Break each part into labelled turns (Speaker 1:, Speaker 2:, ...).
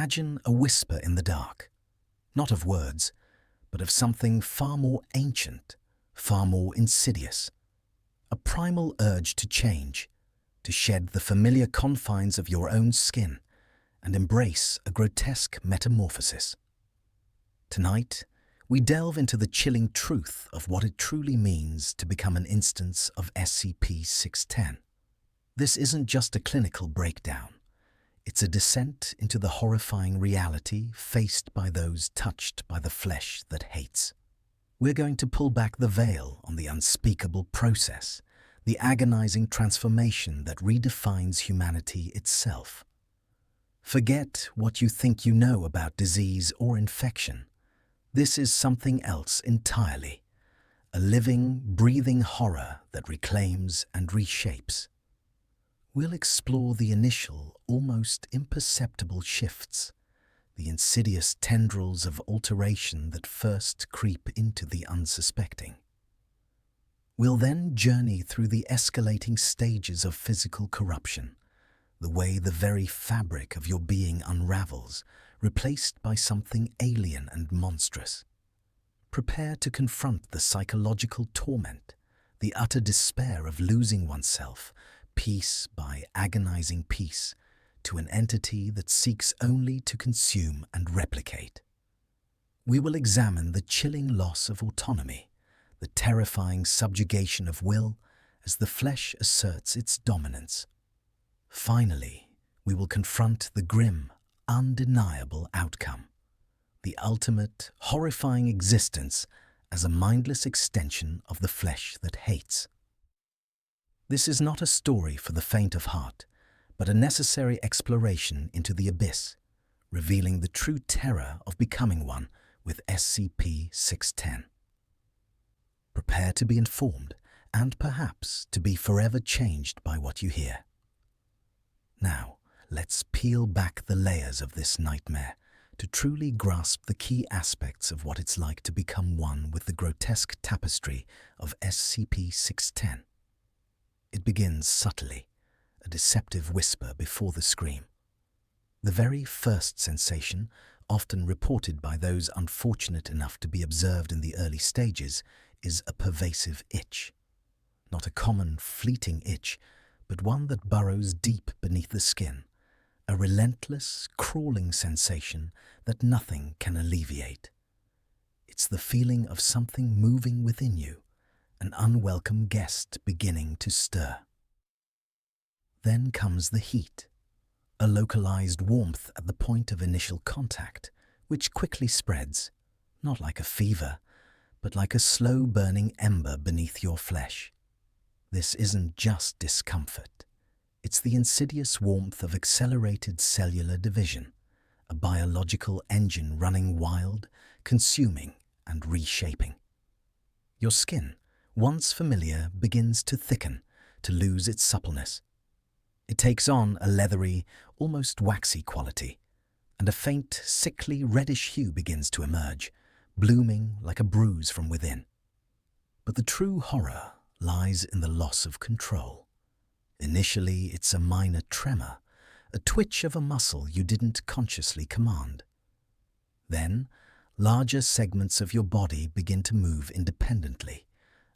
Speaker 1: Imagine a whisper in the dark, not of words, but of something far more ancient, far more insidious. A primal urge to change, to shed the familiar confines of your own skin and embrace a grotesque metamorphosis. Tonight, we delve into the chilling truth of what it truly means to become an instance of SCP-610. This isn't just a clinical breakdown. It's a descent into the horrifying reality faced by those touched by the flesh that hates. We're going to pull back the veil on the unspeakable process, the agonizing transformation that redefines humanity itself. Forget what you think you know about disease or infection. This is something else entirely, a living, breathing horror that reclaims and reshapes. We'll explore the initial, almost imperceptible shifts, the insidious tendrils of alteration that first creep into the unsuspecting. We'll then journey through the escalating stages of physical corruption, the way the very fabric of your being unravels, replaced by something alien and monstrous. Prepare to confront the psychological torment, the utter despair of losing oneself, piece by agonizing piece, to an entity that seeks only to consume and replicate. We will examine the chilling loss of autonomy, the terrifying subjugation of will as the flesh asserts its dominance. Finally, we will confront the grim, undeniable outcome, the ultimate, horrifying existence as a mindless extension of the flesh that hates. This is not a story for the faint of heart, but a necessary exploration into the abyss, revealing the true terror of becoming one with SCP-610. Prepare to be informed and perhaps to be forever changed by what you hear. Now, let's peel back the layers of this nightmare to truly grasp the key aspects of what it's like to become one with the grotesque tapestry of SCP-610. It begins subtly, a deceptive whisper before the scream. The very first sensation, often reported by those unfortunate enough to be observed in the early stages, is a pervasive itch. Not a common, fleeting itch, but one that burrows deep beneath the skin, a relentless, crawling sensation that nothing can alleviate. It's the feeling of something moving within you, an unwelcome guest beginning to stir. Then comes the heat, a localized warmth at the point of initial contact, which quickly spreads, not like a fever, but like a slow-burning ember beneath your flesh. This isn't just discomfort. It's the insidious warmth of accelerated cellular division, a biological engine running wild, consuming and reshaping. Your skin, once familiar, begins to thicken, to lose its suppleness. It takes on a leathery, almost waxy quality, and a faint, sickly reddish hue begins to emerge, blooming like a bruise from within. But the true horror lies in the loss of control. Initially, it's a minor tremor, a twitch of a muscle you didn't consciously command. Then, larger segments of your body begin to move independently,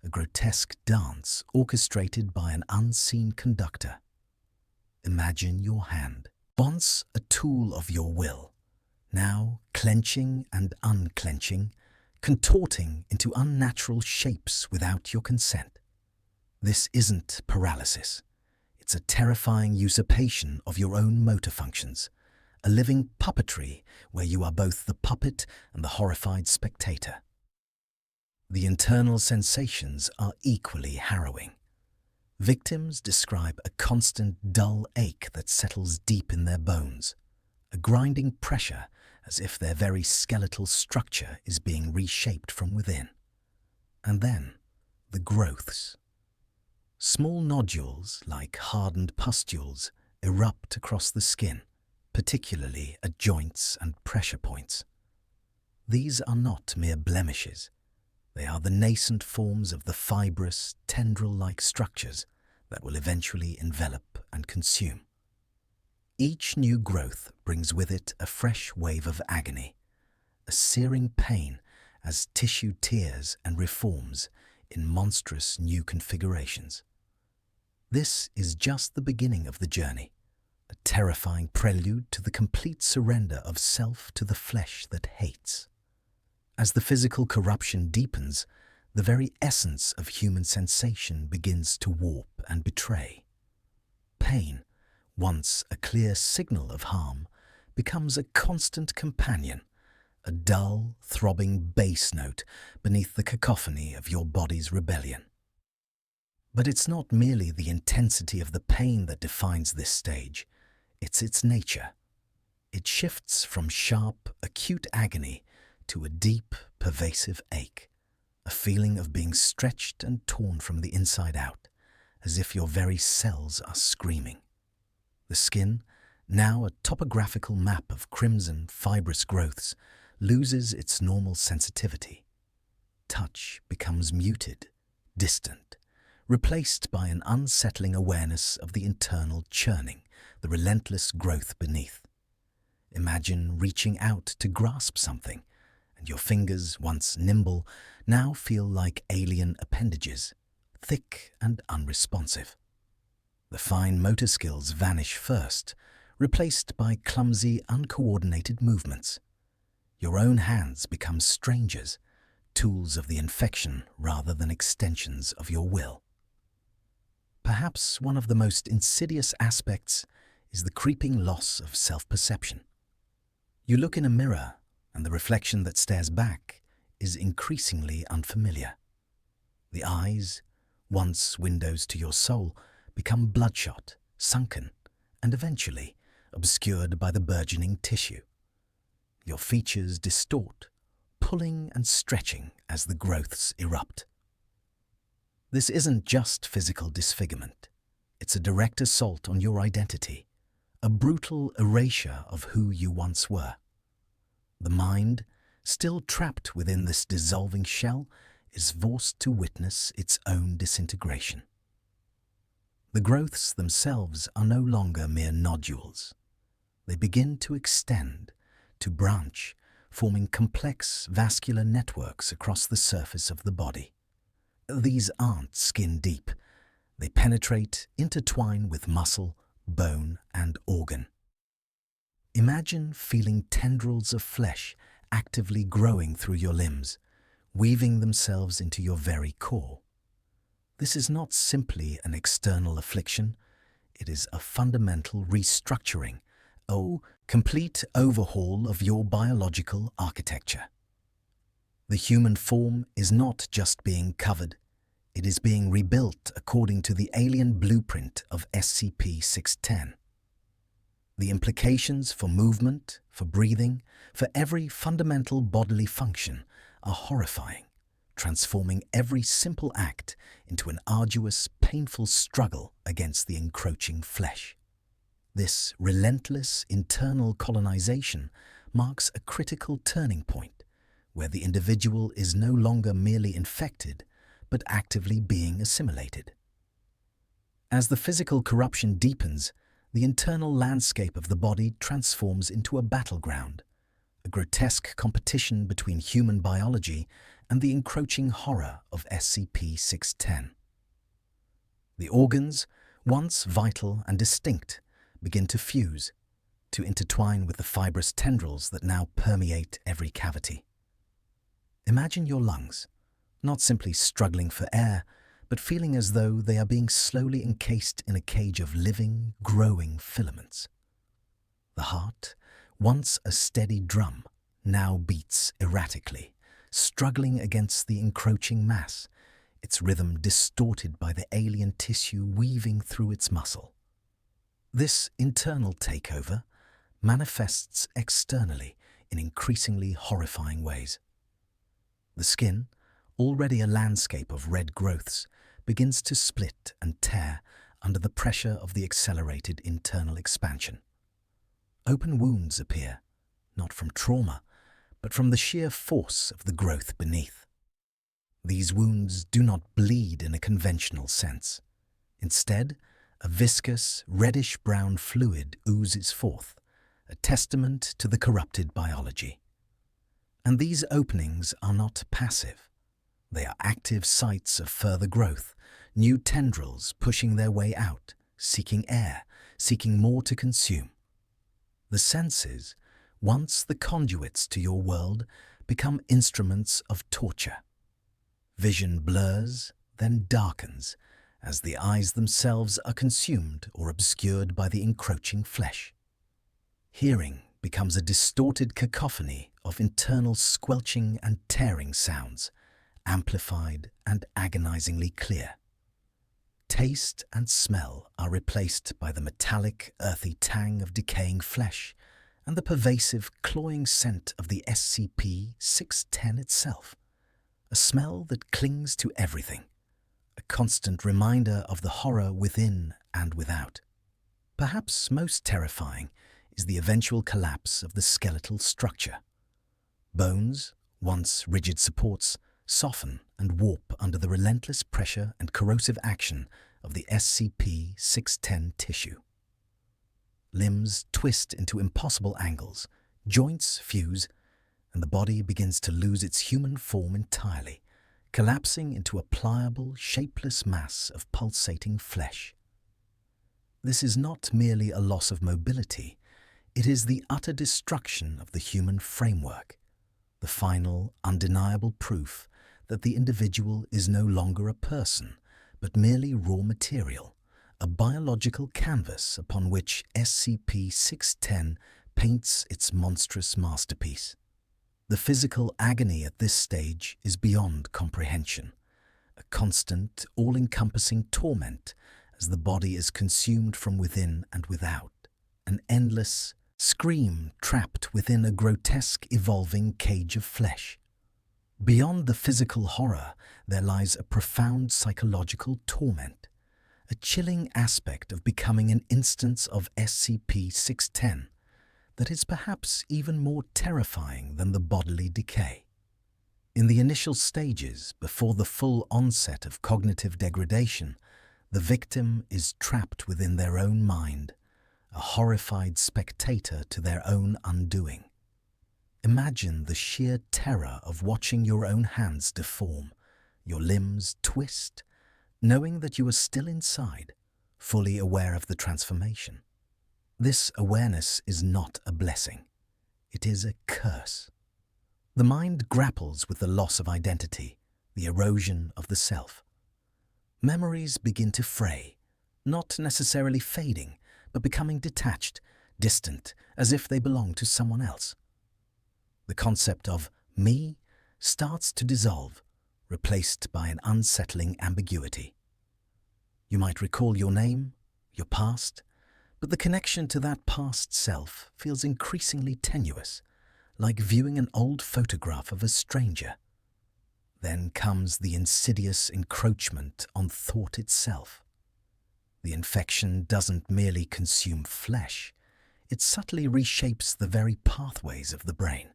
Speaker 1: a grotesque dance orchestrated by an unseen conductor. Imagine your hand, once a tool of your will, now clenching and unclenching, contorting into unnatural shapes without your consent. This isn't paralysis. It's a terrifying usurpation of your own motor functions, a living puppetry where you are both the puppet and the horrified spectator. The internal sensations are equally harrowing. Victims describe a constant dull ache that settles deep in their bones, a grinding pressure as if their very skeletal structure is being reshaped from within. And then, the growths. Small nodules, like hardened pustules, erupt across the skin, particularly at joints and pressure points. These are not mere blemishes. They are the nascent forms of the fibrous, tendril-like structures that will eventually envelop and consume. Each new growth brings with it a fresh wave of agony, a searing pain as tissue tears and reforms in monstrous new configurations. This is just the beginning of the journey, a terrifying prelude to the complete surrender of self to the flesh that hates. As the physical corruption deepens, the very essence of human sensation begins to warp and betray. Pain, once a clear signal of harm, becomes a constant companion, a dull, throbbing bass note beneath the cacophony of your body's rebellion. But it's not merely the intensity of the pain that defines this stage, it's its nature. It shifts from sharp, acute agony to a deep, pervasive ache, a feeling of being stretched and torn from the inside out, as if your very cells are screaming. The skin, now a topographical map of crimson, fibrous growths, loses its normal sensitivity. Touch becomes muted, distant, replaced by an unsettling awareness of the internal churning, the relentless growth beneath. Imagine reaching out to grasp something, and your fingers, once nimble, now feel like alien appendages, thick and unresponsive. The fine motor skills vanish first, replaced by clumsy, uncoordinated movements. Your own hands become strangers, tools of the infection rather than extensions of your will. Perhaps one of the most insidious aspects is the creeping loss of self-perception. You look in a mirror, and the reflection that stares back is increasingly unfamiliar. The eyes, once windows to your soul, become bloodshot, sunken, and eventually obscured by the burgeoning tissue. Your features distort, pulling and stretching as the growths erupt. This isn't just physical disfigurement. It's a direct assault on your identity, a brutal erasure of who you once were. The mind, still trapped within this dissolving shell, is forced to witness its own disintegration. The growths themselves are no longer mere nodules. They begin to extend, to branch, forming complex vascular networks across the surface of the body. These aren't skin deep. They penetrate, intertwine with muscle, bone, and organ. Imagine feeling tendrils of flesh actively growing through your limbs, weaving themselves into your very core. This is not simply an external affliction, it is a fundamental restructuring, a complete overhaul of your biological architecture. The human form is not just being covered, it is being rebuilt according to the alien blueprint of SCP-610. The implications for movement, for breathing, for every fundamental bodily function are horrifying, transforming every simple act into an arduous, painful struggle against the encroaching flesh. This relentless internal colonization marks a critical turning point, where the individual is no longer merely infected, but actively being assimilated. As the physical corruption deepens, the internal landscape of the body transforms into a battleground, a grotesque competition between human biology and the encroaching horror of SCP-610. The organs, once vital and distinct, begin to fuse, to intertwine with the fibrous tendrils that now permeate every cavity. Imagine your lungs, not simply struggling for air, but feeling as though they are being slowly encased in a cage of living, growing filaments. The heart, once a steady drum, now beats erratically, struggling against the encroaching mass, its rhythm distorted by the alien tissue weaving through its muscle. This internal takeover manifests externally in increasingly horrifying ways. The skin, already a landscape of red growths, begins to split and tear under the pressure of the accelerated internal expansion. Open wounds appear, not from trauma, but from the sheer force of the growth beneath. These wounds do not bleed in a conventional sense. Instead, A viscous, reddish-brown fluid oozes forth, a testament to the corrupted biology. And these openings are not passive. They are active sites of further growth, new tendrils pushing their way out, seeking air, seeking more to consume. The senses, once the conduits to your world, become instruments of torture. Vision blurs, then darkens, as the eyes themselves are consumed or obscured by the encroaching flesh. Hearing becomes a distorted cacophony of internal squelching and tearing sounds, amplified and agonizingly clear. Taste and smell are replaced by the metallic, earthy tang of decaying flesh and the pervasive, cloying scent of the SCP-610 itself, a smell that clings to everything, a constant reminder of the horror within and without. Perhaps most terrifying is the eventual collapse of the skeletal structure. Bones, once rigid supports, soften and warp under the relentless pressure and corrosive action of the SCP-610 tissue. Limbs twist into impossible angles, joints fuse, and the body begins to lose its human form entirely, collapsing into a pliable, shapeless mass of pulsating flesh. This is not merely a loss of mobility, it is the utter destruction of the human framework, the final, undeniable proof that the individual is no longer a person, but merely raw material, a biological canvas upon which SCP-610 paints its monstrous masterpiece. The physical agony at this stage is beyond comprehension, a constant, all-encompassing torment as the body is consumed from within and without, an endless scream trapped within a grotesque, evolving cage of flesh. Beyond the physical horror, there lies a profound psychological torment, a chilling aspect of becoming an instance of SCP-610 that is perhaps even more terrifying than the bodily decay. In the initial stages, before the full onset of cognitive degradation, the victim is trapped within their own mind, a horrified spectator to their own undoing. Imagine the sheer terror of watching your own hands deform, your limbs twist, knowing that you are still inside, fully aware of the transformation. This awareness is not a blessing. It is a curse. The mind grapples with the loss of identity, the erosion of the self. Memories begin to fray, not necessarily fading, but becoming detached, distant, as if they belong to someone else. The concept of me starts to dissolve, replaced by an unsettling ambiguity. You might recall your name, your past, but the connection to that past self feels increasingly tenuous, like viewing an old photograph of a stranger. Then comes the insidious encroachment on thought itself. The infection doesn't merely consume flesh, it subtly reshapes the very pathways of the brain.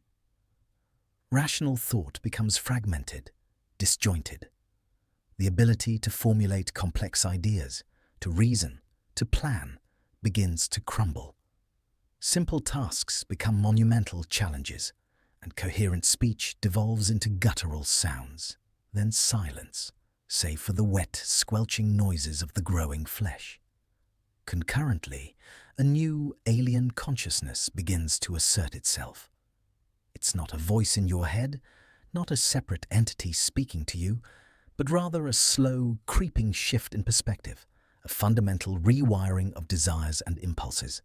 Speaker 1: Rational thought becomes fragmented, disjointed. The ability to formulate complex ideas, to reason, to plan, begins to crumble. Simple tasks become monumental challenges, and coherent speech devolves into guttural sounds, then silence, save for the wet, squelching noises of the growing flesh. Concurrently, a new alien consciousness begins to assert itself. It's not a voice in your head, not a separate entity speaking to you, but rather a slow, creeping shift in perspective, a fundamental rewiring of desires and impulses.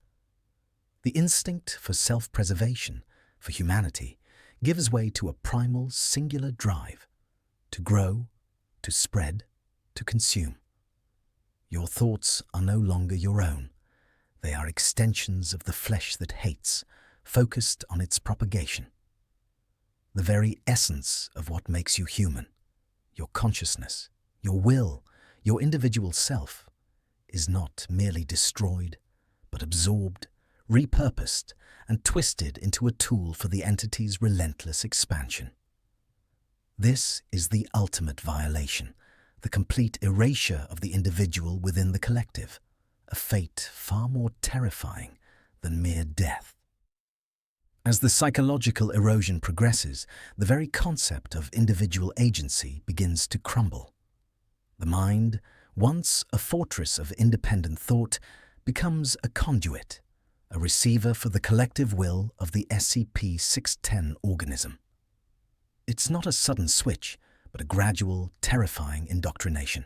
Speaker 1: The instinct for self-preservation, for humanity, gives way to a primal, singular drive to grow, to spread, to consume. Your thoughts are no longer your own. They are extensions of the flesh that hates, focused on its propagation. The very essence of what makes you human, your consciousness, your will, your individual self, is not merely destroyed, but absorbed, repurposed, and twisted into a tool for the entity's relentless expansion. This is the ultimate violation, the complete erasure of the individual within the collective, a fate far more terrifying than mere death. As the psychological erosion progresses, the very concept of individual agency begins to crumble. The mind, once a fortress of independent thought, becomes a conduit, a receiver for the collective will of the SCP-610 organism. It's not a sudden switch, but a gradual, terrifying indoctrination.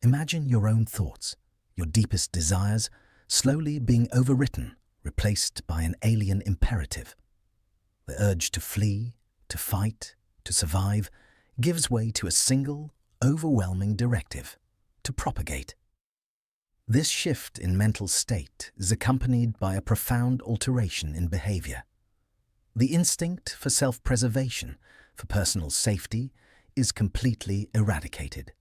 Speaker 1: Imagine your own thoughts, your deepest desires, slowly being overwritten, replaced by an alien imperative. The urge to flee, to fight, to survive gives way to a single, overwhelming directive: to propagate. This shift in mental state is accompanied by a profound alteration in behavior. The instinct for self-preservation, for personal safety, is completely eradicated.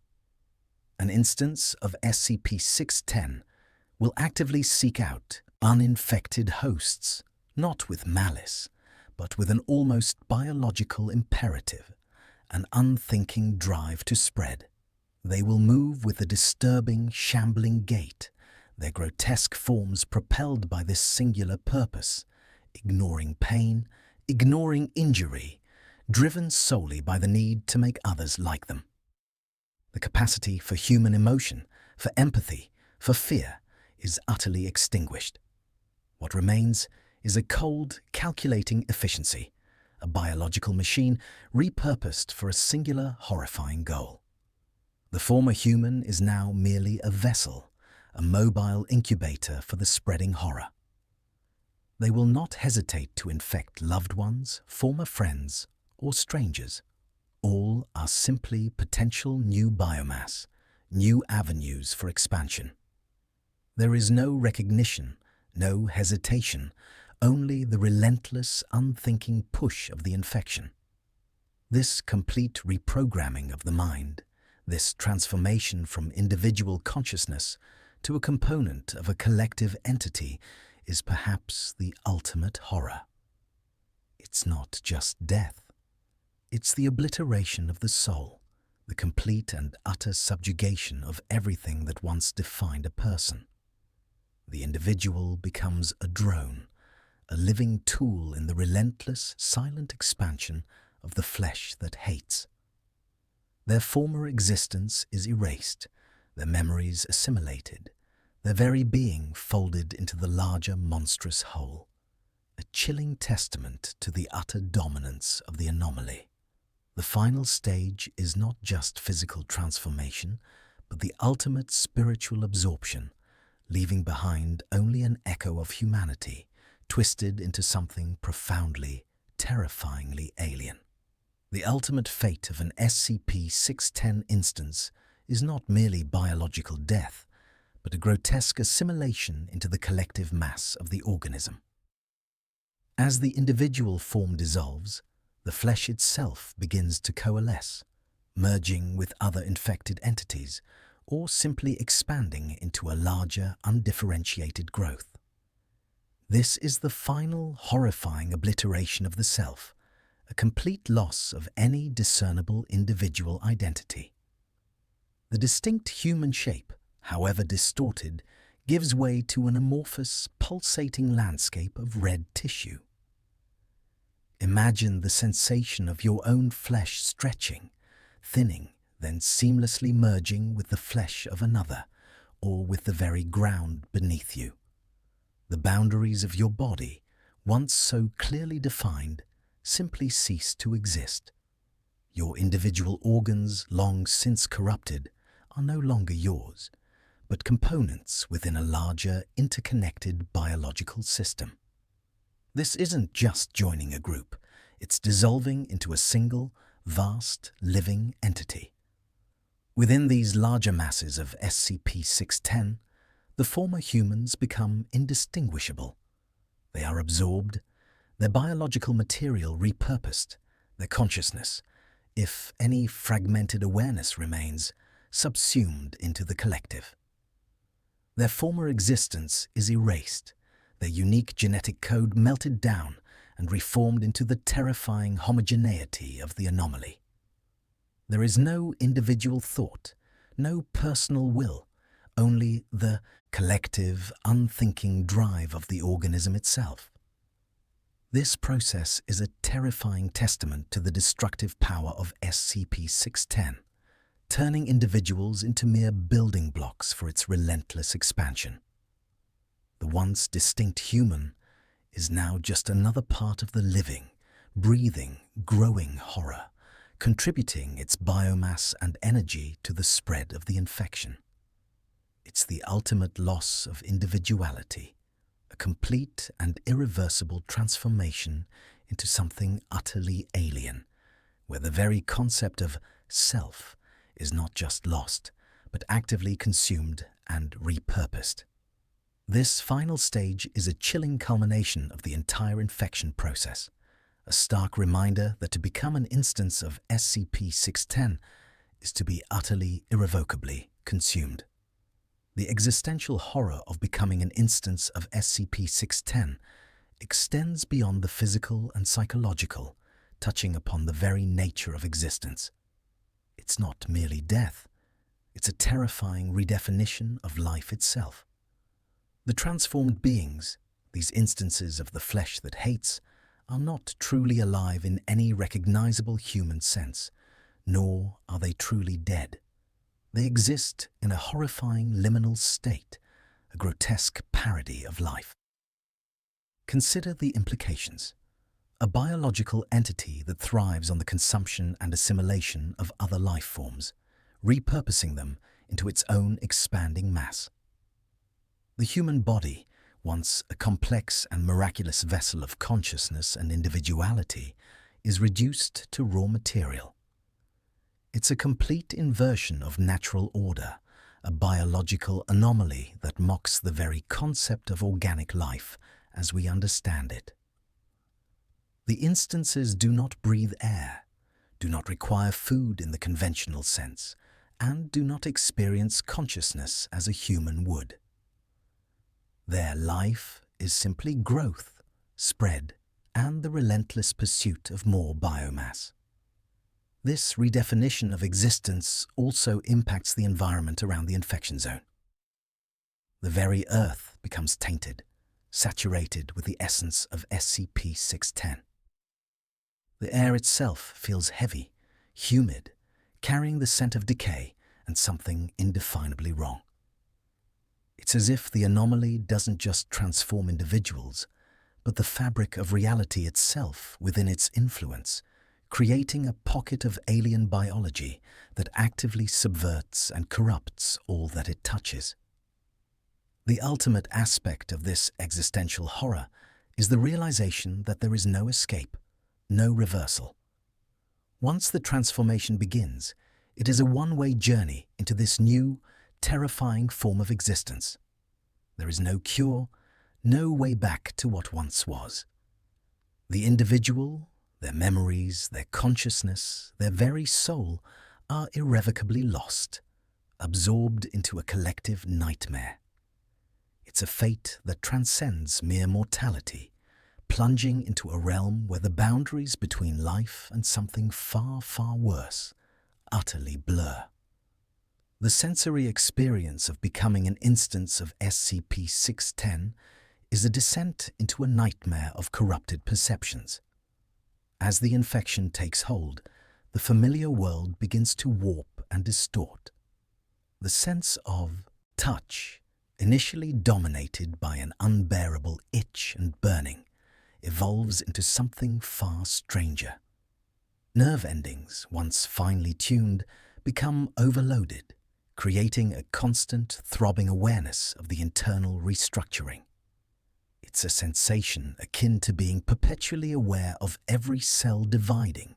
Speaker 1: An instance of SCP-610 will actively seek out uninfected hosts, not with malice, but with an almost biological imperative, an unthinking drive to spread. They will move with a disturbing, shambling gait, their grotesque forms propelled by this singular purpose, ignoring pain, ignoring injury, driven solely by the need to make others like them. The capacity for human emotion, for empathy, for fear is utterly extinguished. What remains is a cold, calculating efficiency, a biological machine repurposed for a singular, horrifying goal. The former human is now merely a vessel, a mobile incubator for the spreading horror. They will not hesitate to infect loved ones, former friends, or strangers. All are simply potential new biomass, new avenues for expansion. There is no recognition, no hesitation, only the relentless, unthinking push of the infection. This complete reprogramming of the mind, this transformation from individual consciousness to a component of a collective entity, is perhaps the ultimate horror. It's not just death. It's the obliteration of the soul, the complete and utter subjugation of everything that once defined a person. The individual becomes a drone, a living tool in the relentless, silent expansion of the flesh that hates. Their former existence is erased, their memories assimilated, their very being folded into the larger monstrous whole, a chilling testament to the utter dominance of the anomaly. The final stage is not just physical transformation, but the ultimate spiritual absorption, leaving behind only an echo of humanity, twisted into something profoundly, terrifyingly alien. The ultimate fate of an SCP-610 instance is not merely biological death, but a grotesque assimilation into the collective mass of the organism. As the individual form dissolves, the flesh itself begins to coalesce, merging with other infected entities, or simply expanding into a larger, undifferentiated growth. This is the final, horrifying obliteration of the self, a complete loss of any discernible individual identity. The distinct human shape, however distorted, gives way to an amorphous, pulsating landscape of red tissue. Imagine the sensation of your own flesh stretching, thinning, then seamlessly merging with the flesh of another, or with the very ground beneath you. The boundaries of your body, once so clearly defined, simply cease to exist. Your individual organs, long since corrupted, are no longer yours, but components within a larger, interconnected biological system. This isn't just joining a group, it's dissolving into a single, vast, living entity. Within these larger masses of SCP-610, the former humans become indistinguishable. They are absorbed, their biological material repurposed, their consciousness, if any fragmented awareness remains, subsumed into the collective. Their former existence is erased, their unique genetic code melted down and reformed into the terrifying homogeneity of the anomaly. There is no individual thought, no personal will, only the collective, unthinking drive of the organism itself. This process is a terrifying testament to the destructive power of SCP-610, turning individuals into mere building blocks for its relentless expansion. The once distinct human is now just another part of the living, breathing, growing horror, contributing its biomass and energy to the spread of the infection. It's the ultimate loss of individuality, a complete and irreversible transformation into something utterly alien, where the very concept of self is not just lost, but actively consumed and repurposed. This final stage is a chilling culmination of the entire infection process, a stark reminder that to become an instance of SCP-610 is to be utterly, irrevocably consumed. The existential horror of becoming an instance of SCP-610 extends beyond the physical and psychological, touching upon the very nature of existence. It's not merely death, it's a terrifying redefinition of life itself. The transformed beings, these instances of the flesh that hates, are not truly alive in any recognizable human sense, nor are they truly dead. They exist in a horrifying liminal state, a grotesque parody of life. Consider the implications. A biological entity that thrives on the consumption and assimilation of other life forms, repurposing them into its own expanding mass. The human body, once a complex and miraculous vessel of consciousness and individuality, is reduced to raw material. It's a complete inversion of natural order, a biological anomaly that mocks the very concept of organic life as we understand it. The instances do not breathe air, do not require food in the conventional sense, and do not experience consciousness as a human would. Their life is simply growth, spread, and the relentless pursuit of more biomass. This redefinition of existence also impacts the environment around the infection zone. The very earth becomes tainted, saturated with the essence of SCP-610. The air itself feels heavy, humid, carrying the scent of decay and something indefinably wrong. It's as if the anomaly doesn't just transform individuals, but the fabric of reality itself within its influence, creating a pocket of alien biology that actively subverts and corrupts all that it touches. The ultimate aspect of this existential horror is the realization that there is no escape, no reversal. Once the transformation begins, it is a one-way journey into this new, terrifying form of existence. There is no cure, no way back to what once was. The individual, their memories, their consciousness, their very soul are irrevocably lost, absorbed into a collective nightmare. It's a fate that transcends mere mortality, plunging into a realm where the boundaries between life and something far, far worse utterly blur. The sensory experience of becoming an instance of SCP-610 is a descent into a nightmare of corrupted perceptions. As the infection takes hold, the familiar world begins to warp and distort. The sense of touch, initially dominated by an unbearable itch and burning, evolves into something far stranger. Nerve endings, once finely tuned, become overloaded, creating a constant, throbbing awareness of the internal restructuring. It's a sensation akin to being perpetually aware of every cell dividing,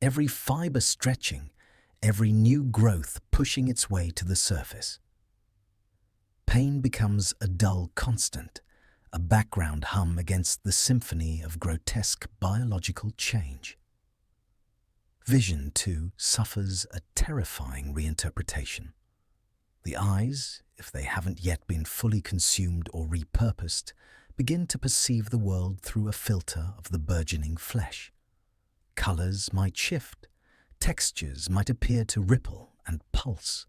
Speaker 1: every fiber stretching, every new growth pushing its way to the surface. Pain becomes a dull constant, a background hum against the symphony of grotesque biological change. Vision, too, suffers a terrifying reinterpretation. The eyes, if they haven't yet been fully consumed or repurposed, begin to perceive the world through a filter of the burgeoning flesh. Colors might shift, textures might appear to ripple and pulse,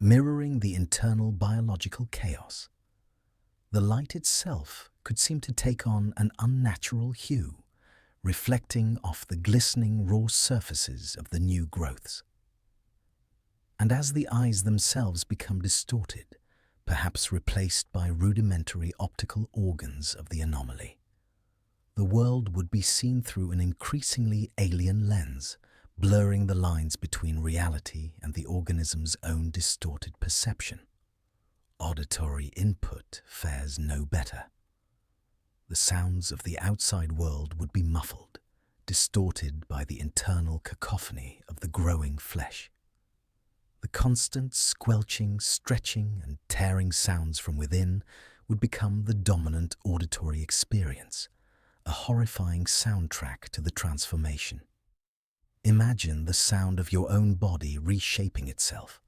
Speaker 1: mirroring the internal biological chaos. The light itself could seem to take on an unnatural hue, reflecting off the glistening raw surfaces of the new growths. And as the eyes themselves become distorted, perhaps replaced by rudimentary optical organs of the anomaly, the world would be seen through an increasingly alien lens, blurring the lines between reality and the organism's own distorted perception. Auditory input fares no better. The sounds of the outside world would be muffled, distorted by the internal cacophony of the growing flesh. The constant squelching, stretching, and tearing sounds from within would become the dominant auditory experience, a horrifying soundtrack to the transformation. Imagine the sound of your own body reshaping itself,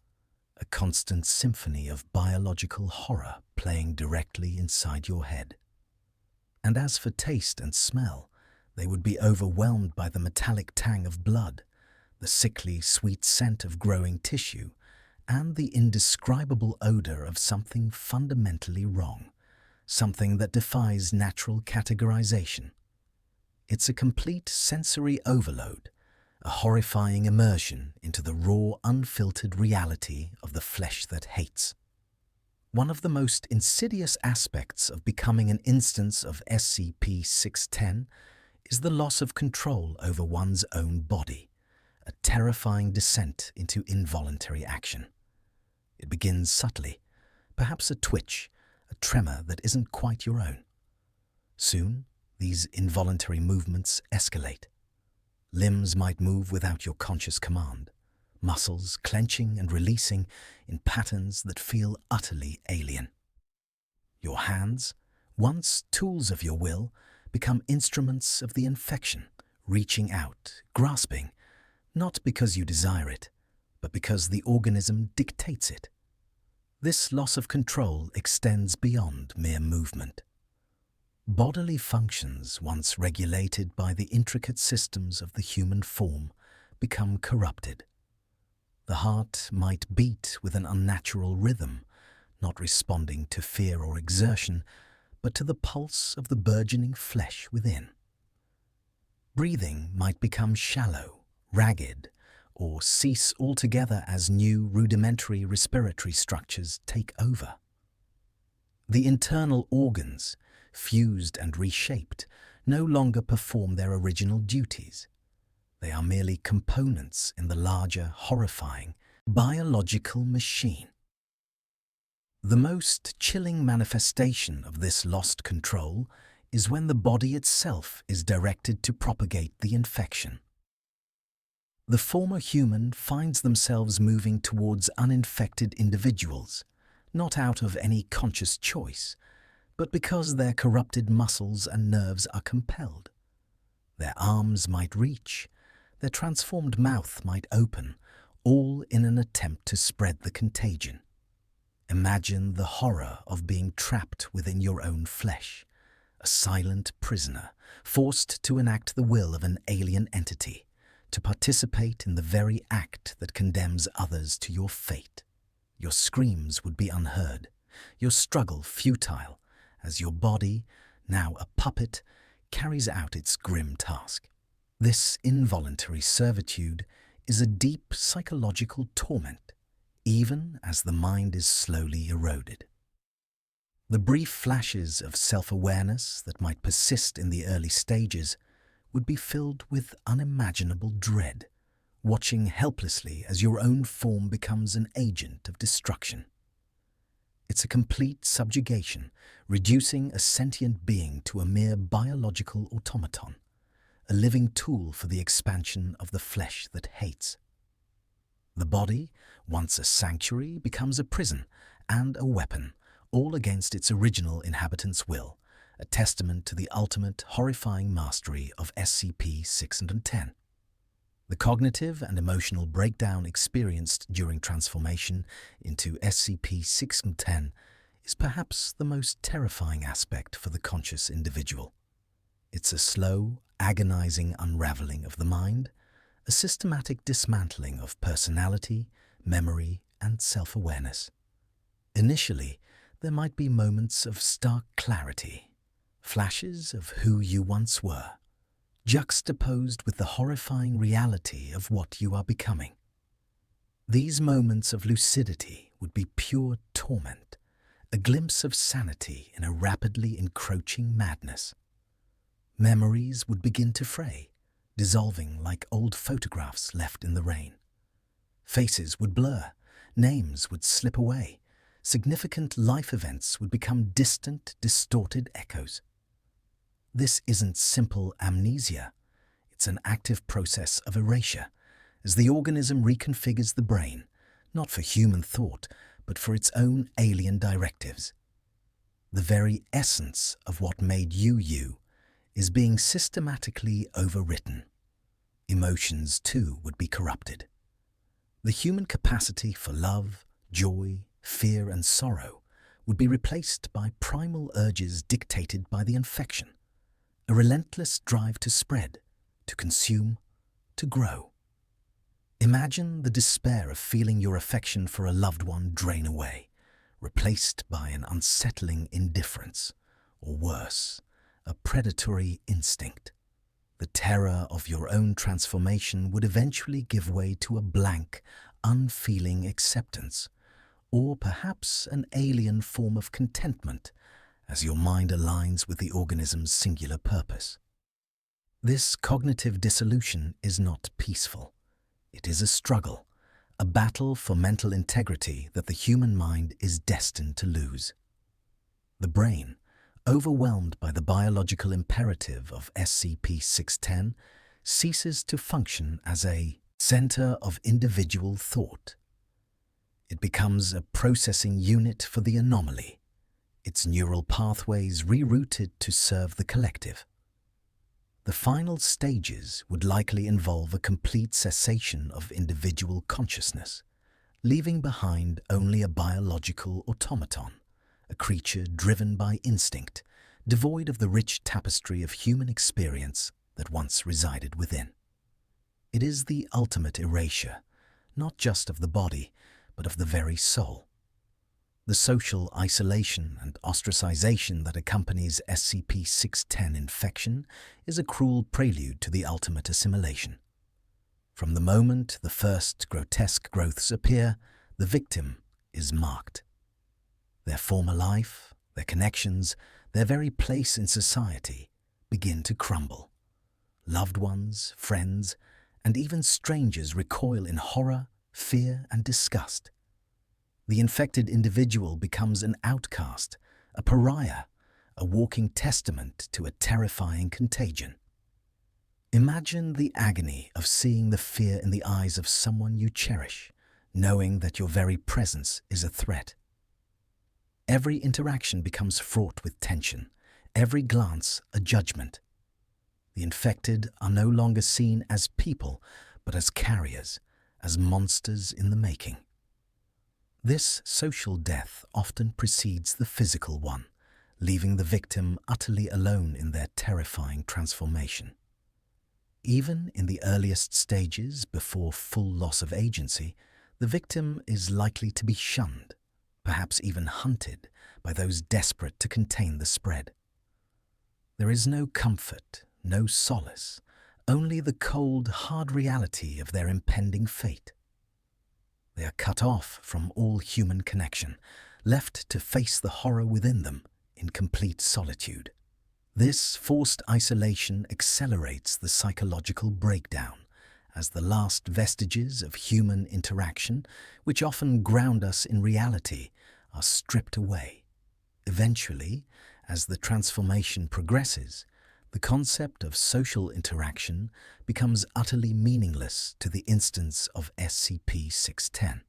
Speaker 1: a constant symphony of biological horror playing directly inside your head. And as for taste and smell, they would be overwhelmed by the metallic tang of blood, the sickly sweet scent of growing tissue, and the indescribable odor of something fundamentally wrong, something that defies natural categorization. It's a complete sensory overload, a horrifying immersion into the raw, unfiltered reality of the flesh that hates. One of the most insidious aspects of becoming an instance of SCP-610 is the loss of control over one's own body, a terrifying descent into involuntary action. It begins subtly, perhaps a twitch, a tremor that isn't quite your own. Soon, these involuntary movements escalate. Limbs might move without your conscious command, muscles clenching and releasing in patterns that feel utterly alien. Your hands, once tools of your will, become instruments of the infection, reaching out, grasping, not because you desire it, but because the organism dictates it. This loss of control extends beyond mere movement. Bodily functions, once regulated by the intricate systems of the human form, become corrupted. The heart might beat with an unnatural rhythm, not responding to fear or exertion, but to the pulse of the burgeoning flesh within. Breathing might become shallow, ragged, or cease altogether as new rudimentary respiratory structures take over. The internal organs, fused and reshaped, no longer perform their original duties. They are merely components in the larger, horrifying, biological machine. The most chilling manifestation of this lost control is when the body itself is directed to propagate the infection. The former human finds themselves moving towards uninfected individuals, not out of any conscious choice, but because their corrupted muscles and nerves are compelled. Their arms might reach, their transformed mouth might open, all in an attempt to spread the contagion. Imagine the horror of being trapped within your own flesh, a silent prisoner, forced to enact the will of an alien entity, to participate in the very act that condemns others to your fate. Your screams would be unheard, your struggle futile, as your body, now a puppet, carries out its grim task. This involuntary servitude is a deep psychological torment, even as the mind is slowly eroded. The brief flashes of self-awareness that might persist in the early stages would be filled with unimaginable dread, watching helplessly as your own form becomes an agent of destruction. It's a complete subjugation, reducing a sentient being to a mere biological automaton, a living tool for the expansion of the flesh that hates. The body, once a sanctuary, becomes a prison and a weapon, all against its original inhabitant's will, a testament to the ultimate horrifying mastery of SCP-610. The cognitive and emotional breakdown experienced during transformation into SCP-610 is perhaps the most terrifying aspect for the conscious individual. It's a slow, agonizing unraveling of the mind, a systematic dismantling of personality, memory, and self-awareness. Initially, there might be moments of stark clarity, flashes of who you once were, juxtaposed with the horrifying reality of what you are becoming. These moments of lucidity would be pure torment, a glimpse of sanity in a rapidly encroaching madness. Memories would begin to fray, dissolving like old photographs left in the rain. Faces would blur, names would slip away, significant life events would become distant, distorted echoes. This isn't simple amnesia, it's an active process of erasure, as the organism reconfigures the brain, not for human thought, but for its own alien directives. The very essence of what made you you is being systematically overwritten. Emotions, too, would be corrupted. The human capacity for love, joy, fear, and sorrow would be replaced by primal urges dictated by the infection, a relentless drive to spread, to consume, to grow. Imagine the despair of feeling your affection for a loved one drain away, replaced by an unsettling indifference, or worse, a predatory instinct. The terror of your own transformation would eventually give way to a blank, unfeeling acceptance, or perhaps an alien form of contentment as your mind aligns with the organism's singular purpose. This cognitive dissolution is not peaceful. It is a struggle, a battle for mental integrity that the human mind is destined to lose. The brain, overwhelmed by the biological imperative of SCP-610, ceases to function as a center of individual thought. It becomes a processing unit for the anomaly, its neural pathways rerouted to serve the collective. The final stages would likely involve a complete cessation of individual consciousness, leaving behind only a biological automaton, a creature driven by instinct, devoid of the rich tapestry of human experience that once resided within. It is the ultimate erasure, not just of the body, but of the very soul. The social isolation and ostracization that accompanies SCP-610 infection is a cruel prelude to the ultimate assimilation. From the moment the first grotesque growths appear, the victim is marked. Their former life, their connections, their very place in society begin to crumble. Loved ones, friends, and even strangers recoil in horror, fear, and disgust. The infected individual becomes an outcast, a pariah, a walking testament to a terrifying contagion. Imagine the agony of seeing the fear in the eyes of someone you cherish, knowing that your very presence is a threat. Every interaction becomes fraught with tension, every glance a judgment. The infected are no longer seen as people, but as carriers, as monsters in the making. This social death often precedes the physical one, leaving the victim utterly alone in their terrifying transformation. Even in the earliest stages, before full loss of agency, the victim is likely to be shunned, perhaps even hunted, by those desperate to contain the spread. There is no comfort, no solace, only the cold, hard reality of their impending fate. They are cut off from all human connection, left to face the horror within them in complete solitude. This forced isolation accelerates the psychological breakdown as the last vestiges of human interaction, which often ground us in reality, are stripped away. Eventually, as the transformation progresses, the concept of social interaction becomes utterly meaningless to the instance of SCP-610.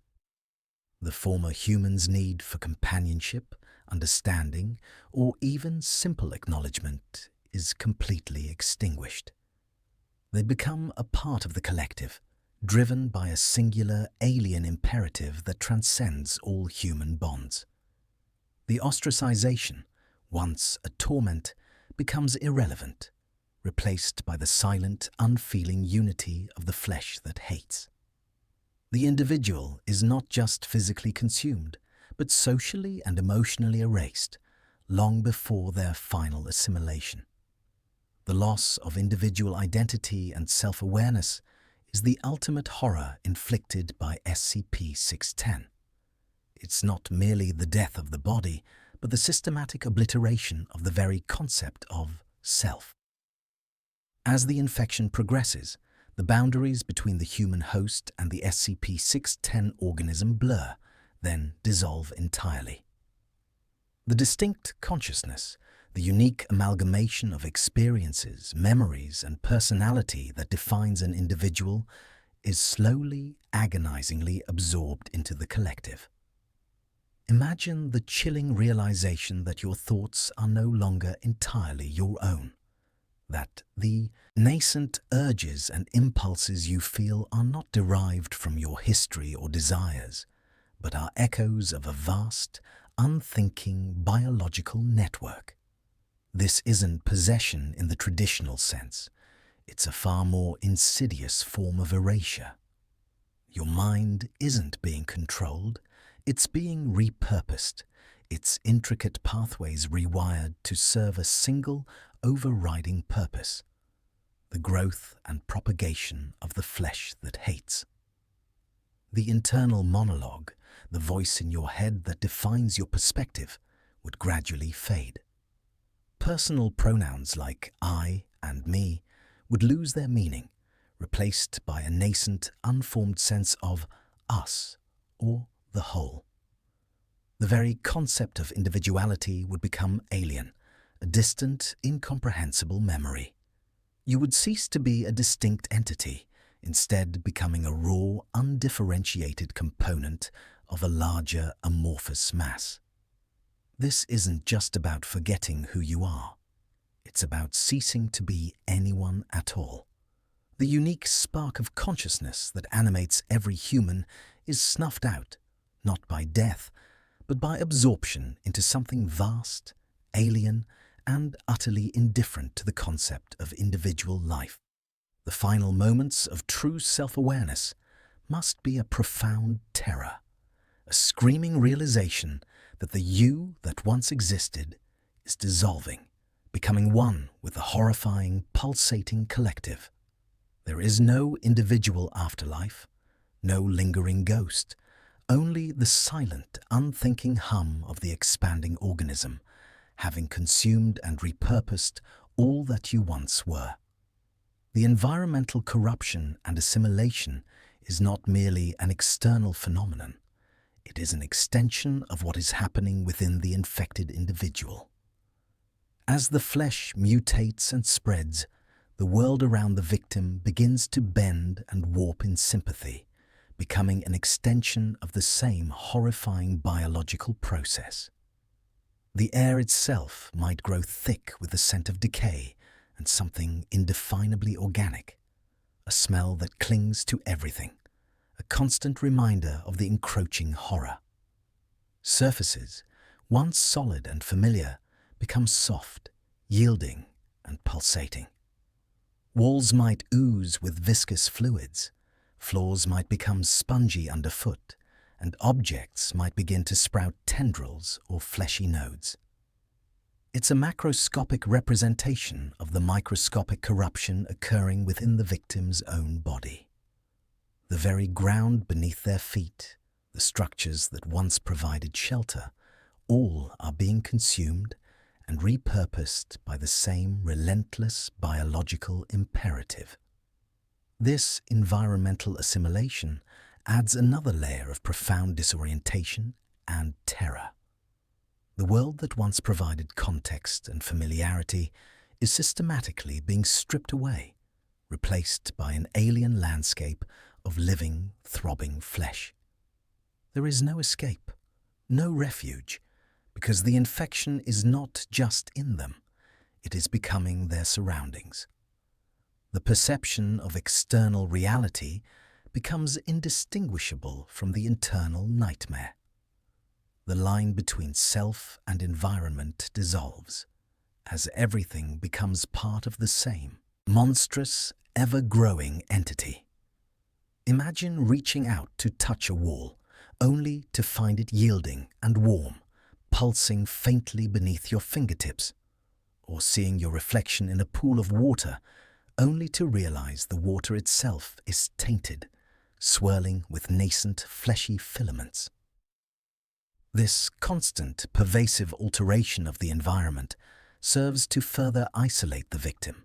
Speaker 1: The former human's need for companionship, understanding, or even simple acknowledgement is completely extinguished. They become a part of the collective, driven by a singular alien imperative that transcends all human bonds. The ostracization, once a torment, becomes irrelevant, replaced by the silent, unfeeling unity of the flesh that hates. The individual is not just physically consumed, but socially and emotionally erased, long before their final assimilation. The loss of individual identity and self-awareness is the ultimate horror inflicted by SCP-610. It's not merely the death of the body, but the systematic obliteration of the very concept of self. As the infection progresses, the boundaries between the human host and the SCP-610 organism blur, then dissolve entirely. The distinct consciousness, the unique amalgamation of experiences, memories, and personality that defines an individual, is slowly, agonizingly absorbed into the collective. Imagine the chilling realization that your thoughts are no longer entirely your own, that the nascent urges and impulses you feel are not derived from your history or desires, but are echoes of a vast, unthinking biological network. This isn't possession in the traditional sense. It's a far more insidious form of erasure. Your mind isn't being controlled, it's being repurposed, its intricate pathways rewired to serve a single, overriding purpose: the growth and propagation of the flesh that hates. The internal monologue, the voice in your head that defines your perspective, would gradually fade. Personal pronouns like I and me would lose their meaning, replaced by a nascent, unformed sense of us or the whole. The very concept of individuality would become alien, a distant, incomprehensible memory. You would cease to be a distinct entity, instead becoming a raw, undifferentiated component of a larger, amorphous mass. This isn't just about forgetting who you are. It's about ceasing to be anyone at all. The unique spark of consciousness that animates every human is snuffed out, not by death, but by absorption into something vast, alien, and utterly indifferent to the concept of individual life. The final moments of true self-awareness must be a profound terror, a screaming realization that the you that once existed is dissolving, becoming one with the horrifying, pulsating collective. There is no individual afterlife, no lingering ghost, only the silent, unthinking hum of the expanding organism, having consumed and repurposed all that you once were. The environmental corruption and assimilation is not merely an external phenomenon. It is an extension of what is happening within the infected individual. As the flesh mutates and spreads, the world around the victim begins to bend and warp in sympathy, becoming an extension of the same horrifying biological process. The air itself might grow thick with the scent of decay and something indefinably organic, a smell that clings to everything, a constant reminder of the encroaching horror. Surfaces, once solid and familiar, become soft, yielding, and pulsating. Walls might ooze with viscous fluids, floors might become spongy underfoot, and objects might begin to sprout tendrils or fleshy nodes. It's a macroscopic representation of the microscopic corruption occurring within the victim's own body. The very ground beneath their feet, the structures that once provided shelter, all are being consumed and repurposed by the same relentless biological imperative. This environmental assimilation adds another layer of profound disorientation and terror. The world that once provided context and familiarity is systematically being stripped away, replaced by an alien landscape of living, throbbing flesh. There is no escape, no refuge, because the infection is not just in them, it is becoming their surroundings. The perception of external reality becomes indistinguishable from the internal nightmare. The line between self and environment dissolves, as everything becomes part of the same, monstrous, ever-growing entity. Imagine reaching out to touch a wall, only to find it yielding and warm, pulsing faintly beneath your fingertips, or seeing your reflection in a pool of water, only to realize the water itself is tainted, swirling with nascent fleshy filaments. This constant, pervasive alteration of the environment serves to further isolate the victim,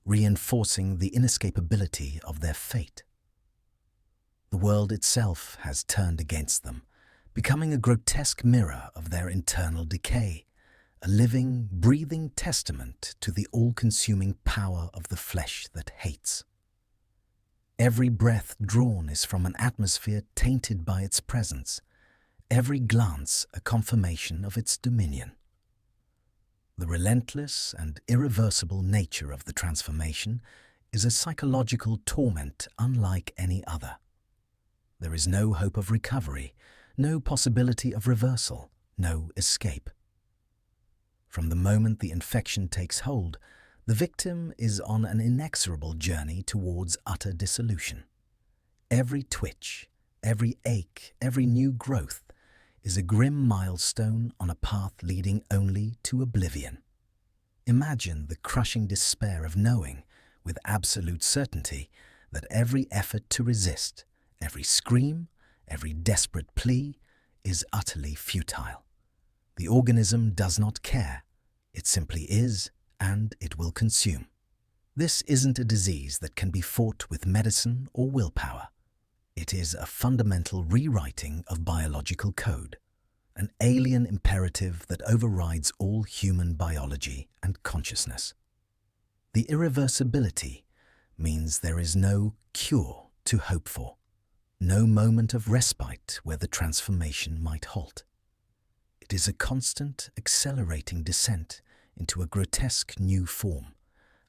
Speaker 1: reinforcing the inescapability of their fate. The world itself has turned against them, becoming a grotesque mirror of their internal decay, a living, breathing testament to the all-consuming power of the flesh that hates. Every breath drawn is from an atmosphere tainted by its presence, every glance a confirmation of its dominion. The relentless and irreversible nature of the transformation is a psychological torment unlike any other. There is no hope of recovery, no possibility of reversal, no escape. From the moment the infection takes hold, the victim is on an inexorable journey towards utter dissolution. Every twitch, every ache, every new growth is a grim milestone on a path leading only to oblivion. Imagine the crushing despair of knowing, with absolute certainty, that every effort to resist, every scream, every desperate plea is utterly futile. The organism does not care. It simply is, and it will consume. This isn't a disease that can be fought with medicine or willpower. It is a fundamental rewriting of biological code, an alien imperative that overrides all human biology and consciousness. The irreversibility means there is no cure to hope for, no moment of respite where the transformation might halt. It is a constant, accelerating descent into a grotesque new form,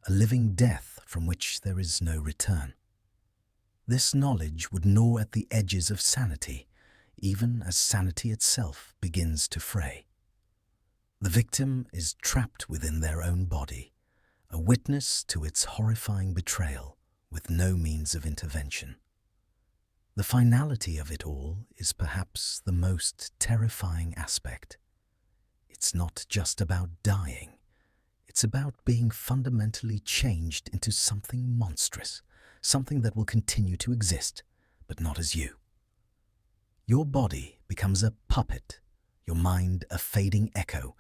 Speaker 1: a living death from which there is no return. This knowledge would gnaw at the edges of sanity, even as sanity itself begins to fray. The victim is trapped within their own body, a witness to its horrifying betrayal with no means of intervention. The finality of it all is perhaps the most terrifying aspect. It's not just about dying. It's about being fundamentally changed into something monstrous, something that will continue to exist, but not as you. Your body becomes a puppet, your mind a fading echo,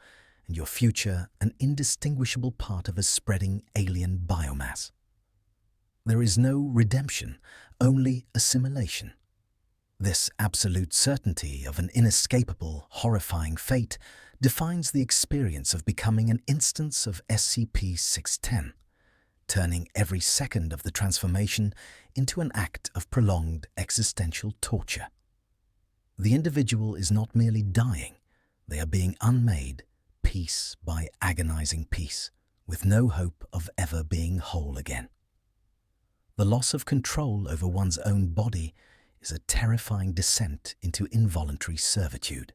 Speaker 1: and your future an indistinguishable part of a spreading alien biomass. There is no redemption, only assimilation. This absolute certainty of an inescapable, horrifying fate defines the experience of becoming an instance of SCP-610, turning every second of the transformation into an act of prolonged existential torture. The individual is not merely dying, they are being unmade, piece by agonizing piece, with no hope of ever being whole again. The loss of control over one's own body is a terrifying descent into involuntary servitude.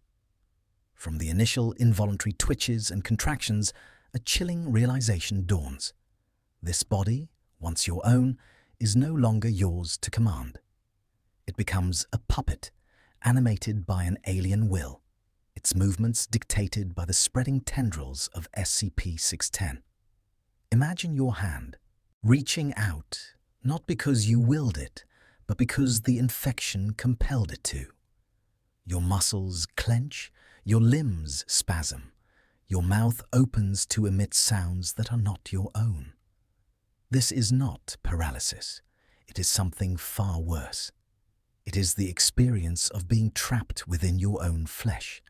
Speaker 1: From the initial involuntary twitches and contractions, a chilling realization dawns. This body, once your own, is no longer yours to command. It becomes a puppet, animated by an alien will, its movements dictated by the spreading tendrils of SCP-610. Imagine your hand, reaching out, not because you willed it, but because the infection compelled it to. Your muscles clench, your limbs spasm, your mouth opens to emit sounds that are not your own. This is not paralysis. It is something far worse. It is the experience of being trapped within your own flesh,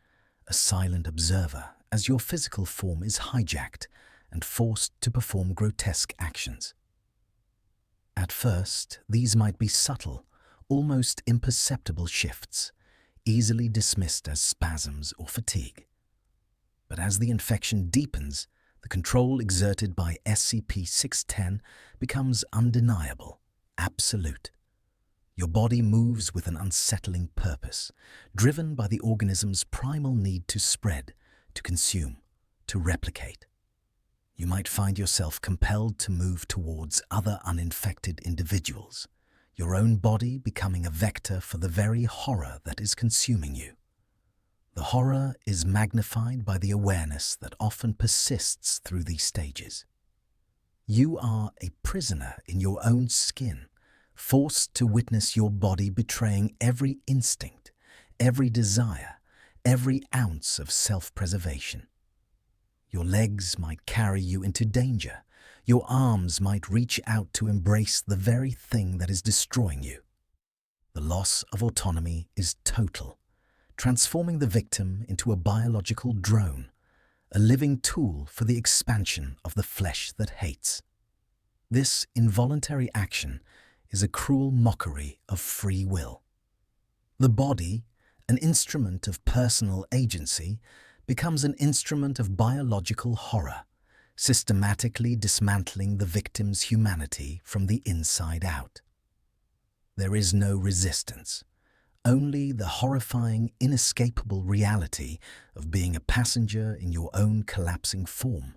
Speaker 1: a silent observer as your physical form is hijacked and forced to perform grotesque actions. At first, these might be subtle, almost imperceptible shifts, easily dismissed as spasms or fatigue. But as the infection deepens, the control exerted by SCP-610 becomes undeniable, absolute. Your body moves with an unsettling purpose, driven by the organism's primal need to spread, to consume, to replicate. You might find yourself compelled to move towards other uninfected individuals, your own body becoming a vector for the very horror that is consuming you. The horror is magnified by the awareness that often persists through these stages. You are a prisoner in your own skin, forced to witness your body betraying every instinct, every desire, every ounce of self-preservation. Your legs might carry you into danger. Your arms might reach out to embrace the very thing that is destroying you. The loss of autonomy is total, transforming the victim into a biological drone, a living tool for the expansion of the flesh that hates. This involuntary action is a cruel mockery of free will. The body, an instrument of personal agency, becomes an instrument of biological horror, systematically dismantling the victim's humanity from the inside out. There is no resistance, only the horrifying, inescapable reality of being a passenger in your own collapsing form,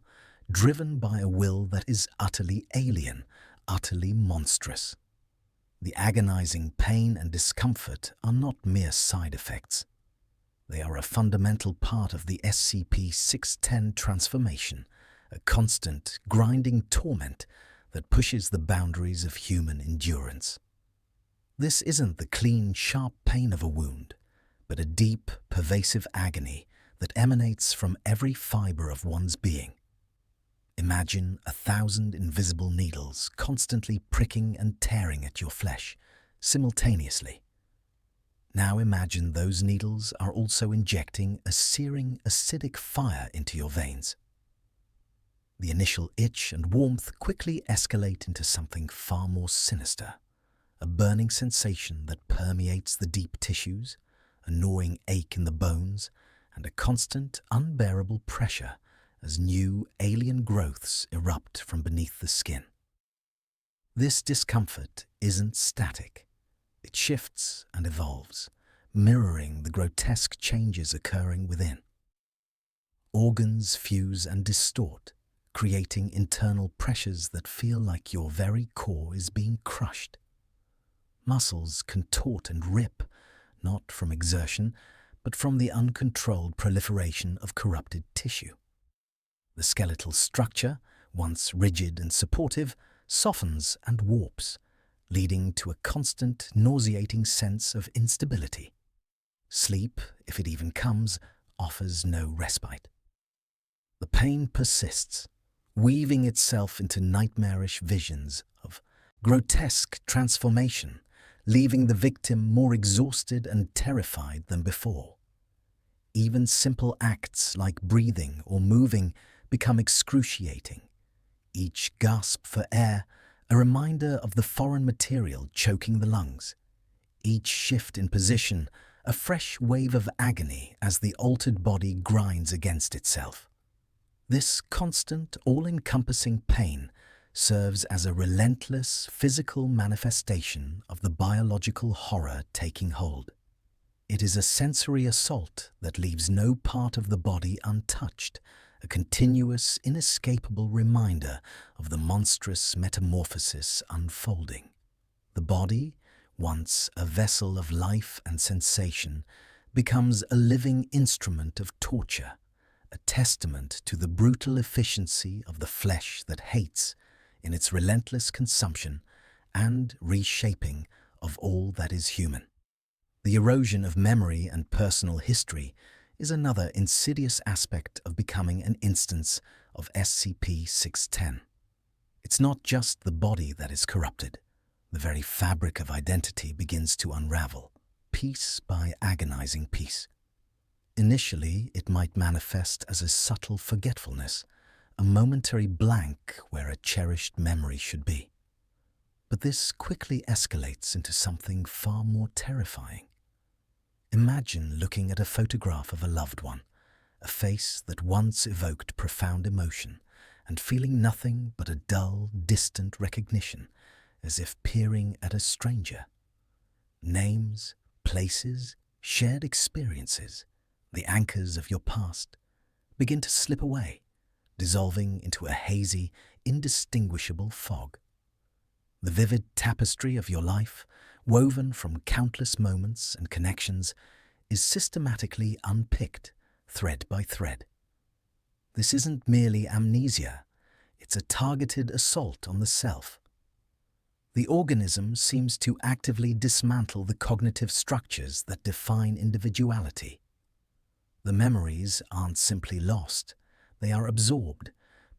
Speaker 1: driven by a will that is utterly alien, utterly monstrous. The agonizing pain and discomfort are not mere side effects. They are a fundamental part of the SCP-610 transformation, a constant, grinding torment that pushes the boundaries of human endurance. This isn't the clean, sharp pain of a wound, but a deep, pervasive agony that emanates from every fiber of one's being. Imagine 1,000 invisible needles constantly pricking and tearing at your flesh, simultaneously. Now imagine those needles are also injecting a searing, acidic fire into your veins. The initial itch and warmth quickly escalate into something far more sinister, a burning sensation that permeates the deep tissues, a gnawing ache in the bones, and a constant, unbearable pressure as new, alien growths erupt from beneath the skin. This discomfort isn't static. It shifts and evolves, mirroring the grotesque changes occurring within. Organs fuse and distort, creating internal pressures that feel like your very core is being crushed. Muscles contort and rip, not from exertion, but from the uncontrolled proliferation of corrupted tissue. The skeletal structure, once rigid and supportive, softens and warps, leading to a constant, nauseating sense of instability. Sleep, if it even comes, offers no respite. The pain persists, weaving itself into nightmarish visions of grotesque transformation, leaving the victim more exhausted and terrified than before. Even simple acts like breathing or moving become excruciating. Each gasp for air, a reminder of the foreign material choking the lungs. Each shift in position, a fresh wave of agony as the altered body grinds against itself. This constant, all-encompassing pain serves as a relentless physical manifestation of the biological horror taking hold. It is a sensory assault that leaves no part of the body untouched, a continuous, inescapable reminder of the monstrous metamorphosis unfolding. The body, once a vessel of life and sensation, becomes a living instrument of torture, a testament to the brutal efficiency of the flesh that hates in its relentless consumption and reshaping of all that is human. The erosion of memory and personal history is another insidious aspect of becoming an instance of SCP-610. It's not just the body that is corrupted. The very fabric of identity begins to unravel, piece by agonizing piece. Initially, it might manifest as a subtle forgetfulness, a momentary blank where a cherished memory should be. But this quickly escalates into something far more terrifying. Imagine looking at a photograph of a loved one, a face that once evoked profound emotion, and feeling nothing but a dull, distant recognition, as if peering at a stranger. Names, places, shared experiences, the anchors of your past, begin to slip away, dissolving into a hazy, indistinguishable fog. The vivid tapestry of your life, woven from countless moments and connections, is systematically unpicked, thread by thread. This isn't merely amnesia, it's a targeted assault on the self. The organism seems to actively dismantle the cognitive structures that define individuality. The memories aren't simply lost, they are absorbed,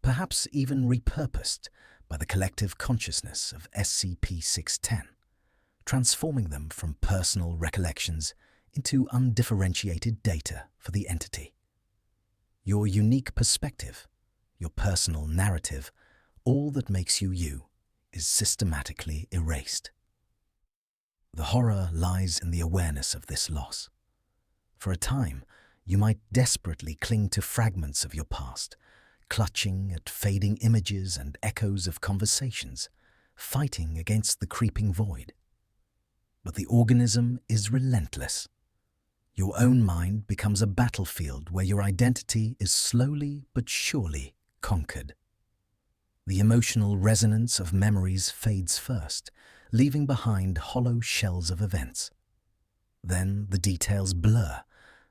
Speaker 1: perhaps even repurposed by the collective consciousness of SCP-610, transforming them from personal recollections into undifferentiated data for the entity. Your unique perspective, your personal narrative, all that makes you you, is systematically erased. The horror lies in the awareness of this loss. For a time, you might desperately cling to fragments of your past, clutching at fading images and echoes of conversations, fighting against the creeping void. But the organism is relentless. Your own mind becomes a battlefield where your identity is slowly but surely conquered. The emotional resonance of memories fades first, leaving behind hollow shells of events. Then the details blur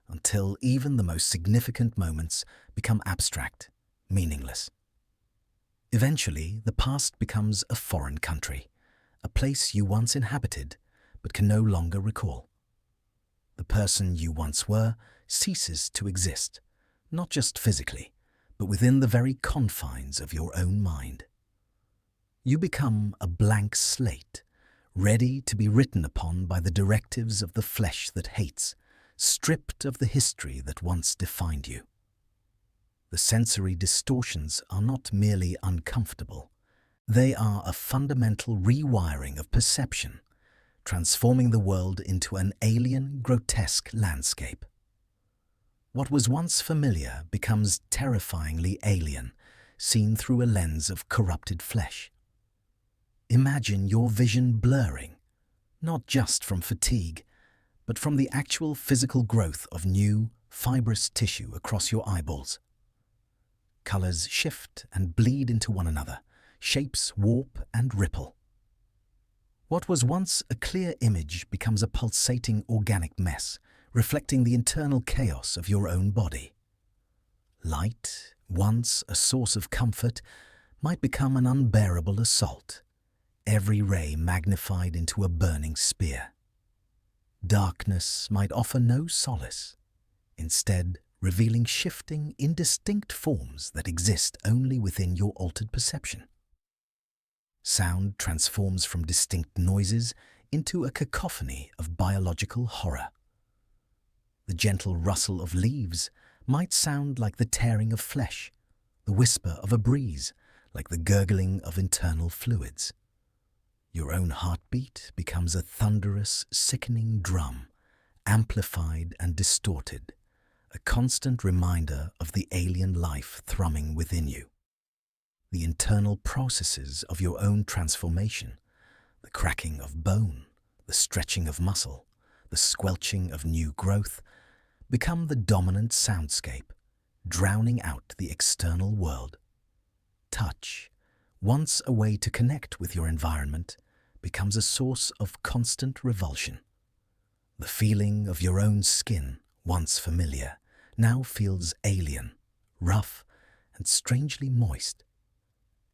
Speaker 1: until even the most significant moments become abstract, meaningless. Eventually, the past becomes a foreign country, a place you once inhabited but can no longer recall. The person you once were ceases to exist, not just physically, but within the very confines of your own mind. You become a blank slate, ready to be written upon by the directives of the flesh that hates, stripped of the history that once defined you. The sensory distortions are not merely uncomfortable, they are a fundamental rewiring of perception, transforming the world into an alien, grotesque landscape. What was once familiar becomes terrifyingly alien, seen through a lens of corrupted flesh. Imagine your vision blurring, not just from fatigue, but from the actual physical growth of new, fibrous tissue across your eyeballs. Colors shift and bleed into one another, shapes warp and ripple. What was once a clear image becomes a pulsating organic mess, reflecting the internal chaos of your own body. Light, once a source of comfort, might become an unbearable assault, every ray magnified into a burning spear. Darkness might offer no solace, instead revealing shifting, indistinct forms that exist only within your altered perception. Sound transforms from distinct noises into a cacophony of biological horror. The gentle rustle of leaves might sound like the tearing of flesh, the whisper of a breeze like the gurgling of internal fluids. Your own heartbeat becomes a thunderous, sickening drum, amplified and distorted, a constant reminder of the alien life thrumming within you. The internal processes of your own transformation, the cracking of bone, the stretching of muscle, the squelching of new growth, become the dominant soundscape, drowning out the external world. Touch, once a way to connect with your environment, becomes a source of constant revulsion. The feeling of your own skin, once familiar, now feels alien, rough, and strangely moist.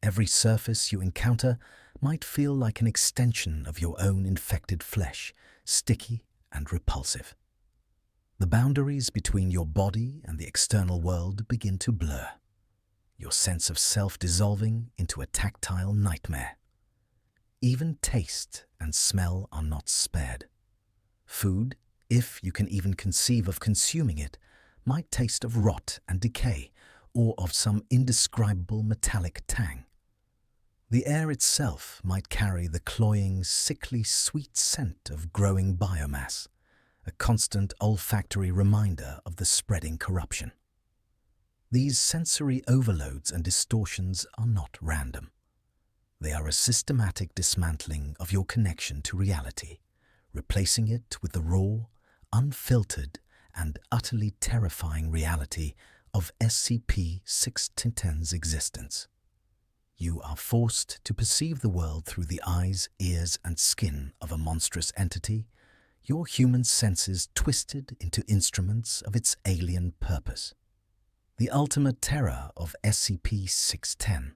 Speaker 1: Every surface you encounter might feel like an extension of your own infected flesh, sticky and repulsive. The boundaries between your body and the external world begin to blur, your sense of self dissolving into a tactile nightmare. Even taste and smell are not spared. Food, if you can even conceive of consuming it, might taste of rot and decay, or of some indescribable metallic tang. The air itself might carry the cloying, sickly sweet scent of growing biomass, a constant olfactory reminder of the spreading corruption. These sensory overloads and distortions are not random. They are a systematic dismantling of your connection to reality, replacing it with the raw, unfiltered, and utterly terrifying reality of SCP-610's existence. You are forced to perceive the world through the eyes, ears, and skin of a monstrous entity, your human senses twisted into instruments of its alien purpose. The ultimate terror of SCP-610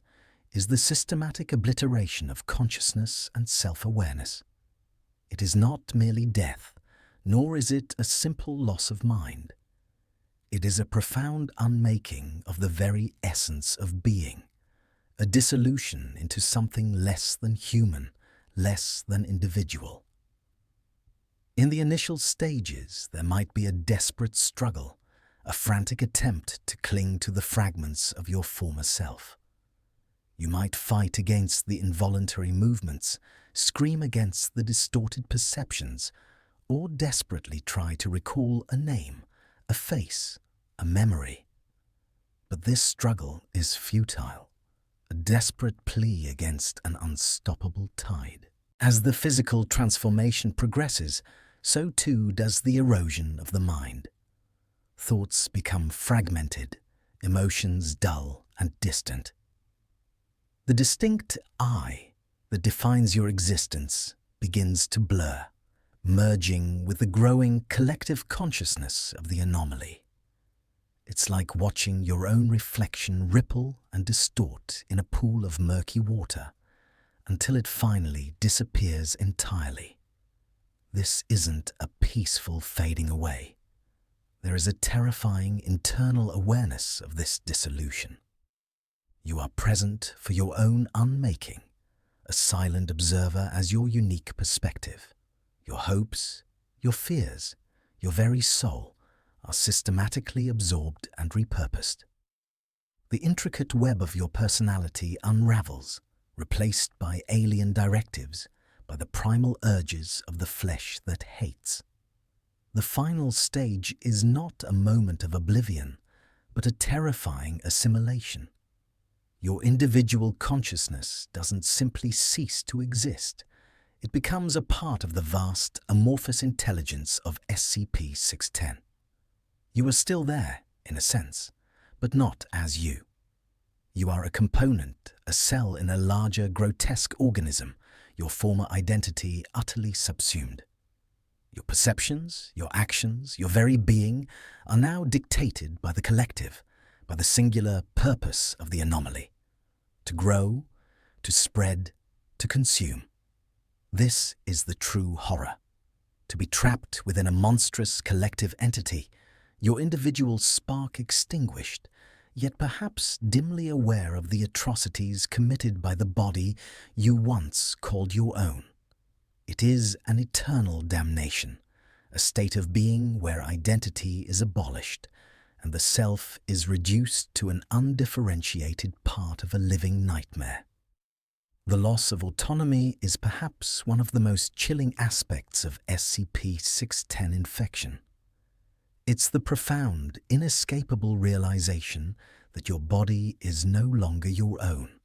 Speaker 1: is the systematic obliteration of consciousness and self-awareness. It is not merely death, nor is it a simple loss of mind. It is a profound unmaking of the very essence of being, a dissolution into something less than human, less than individual. In the initial stages, there might be a desperate struggle, a frantic attempt to cling to the fragments of your former self. You might fight against the involuntary movements, scream against the distorted perceptions, or desperately try to recall a name, a face, a memory. But this struggle is futile, a desperate plea against an unstoppable tide. As the physical transformation progresses, so too does the erosion of the mind. Thoughts become fragmented, emotions dull and distant. The distinct I that defines your existence begins to blur, merging with the growing collective consciousness of the anomaly. It's like watching your own reflection ripple and distort in a pool of murky water until it finally disappears entirely. This isn't a peaceful fading away. There is a terrifying internal awareness of this dissolution. You are present for your own unmaking, a silent observer as your unique perspective. Your hopes, your fears, your very soul are systematically absorbed and repurposed. The intricate web of your personality unravels, replaced by alien directives, by the primal urges of the flesh that hates. The final stage is not a moment of oblivion, but a terrifying assimilation. Your individual consciousness doesn't simply cease to exist. It becomes a part of the vast, amorphous intelligence of SCP-610. You are still there, in a sense, but not as you. You are a component, a cell in a larger, grotesque organism, your former identity utterly subsumed. Your perceptions, your actions, your very being are now dictated by the collective, by the singular purpose of the anomaly: to grow, to spread, to consume. This is the true horror. To be trapped within a monstrous collective entity, your individual spark extinguished, yet perhaps dimly aware of the atrocities committed by the body you once called your own. It is an eternal damnation, a state of being where identity is abolished and the self is reduced to an undifferentiated part of a living nightmare. The loss of autonomy is perhaps one of the most chilling aspects of SCP-610 infection. It's the profound, inescapable realization that your body is no longer your own,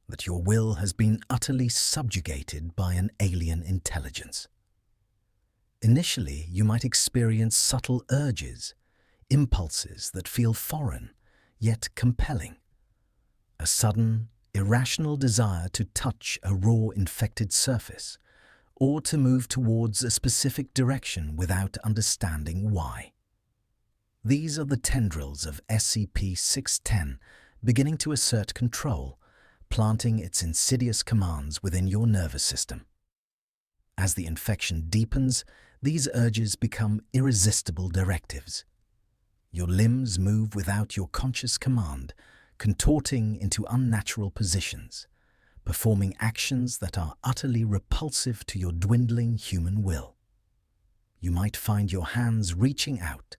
Speaker 1: that your will has been utterly subjugated by an alien intelligence. Initially, you might experience subtle urges, impulses that feel foreign, yet compelling. A sudden, irrational desire to touch a raw infected surface, or to move towards a specific direction without understanding why. These are the tendrils of SCP-610 beginning to assert control, planting its insidious commands within your nervous system. As the infection deepens, these urges become irresistible directives. Your limbs move without your conscious command, contorting into unnatural positions, performing actions that are utterly repulsive to your dwindling human will. You might find your hands reaching out,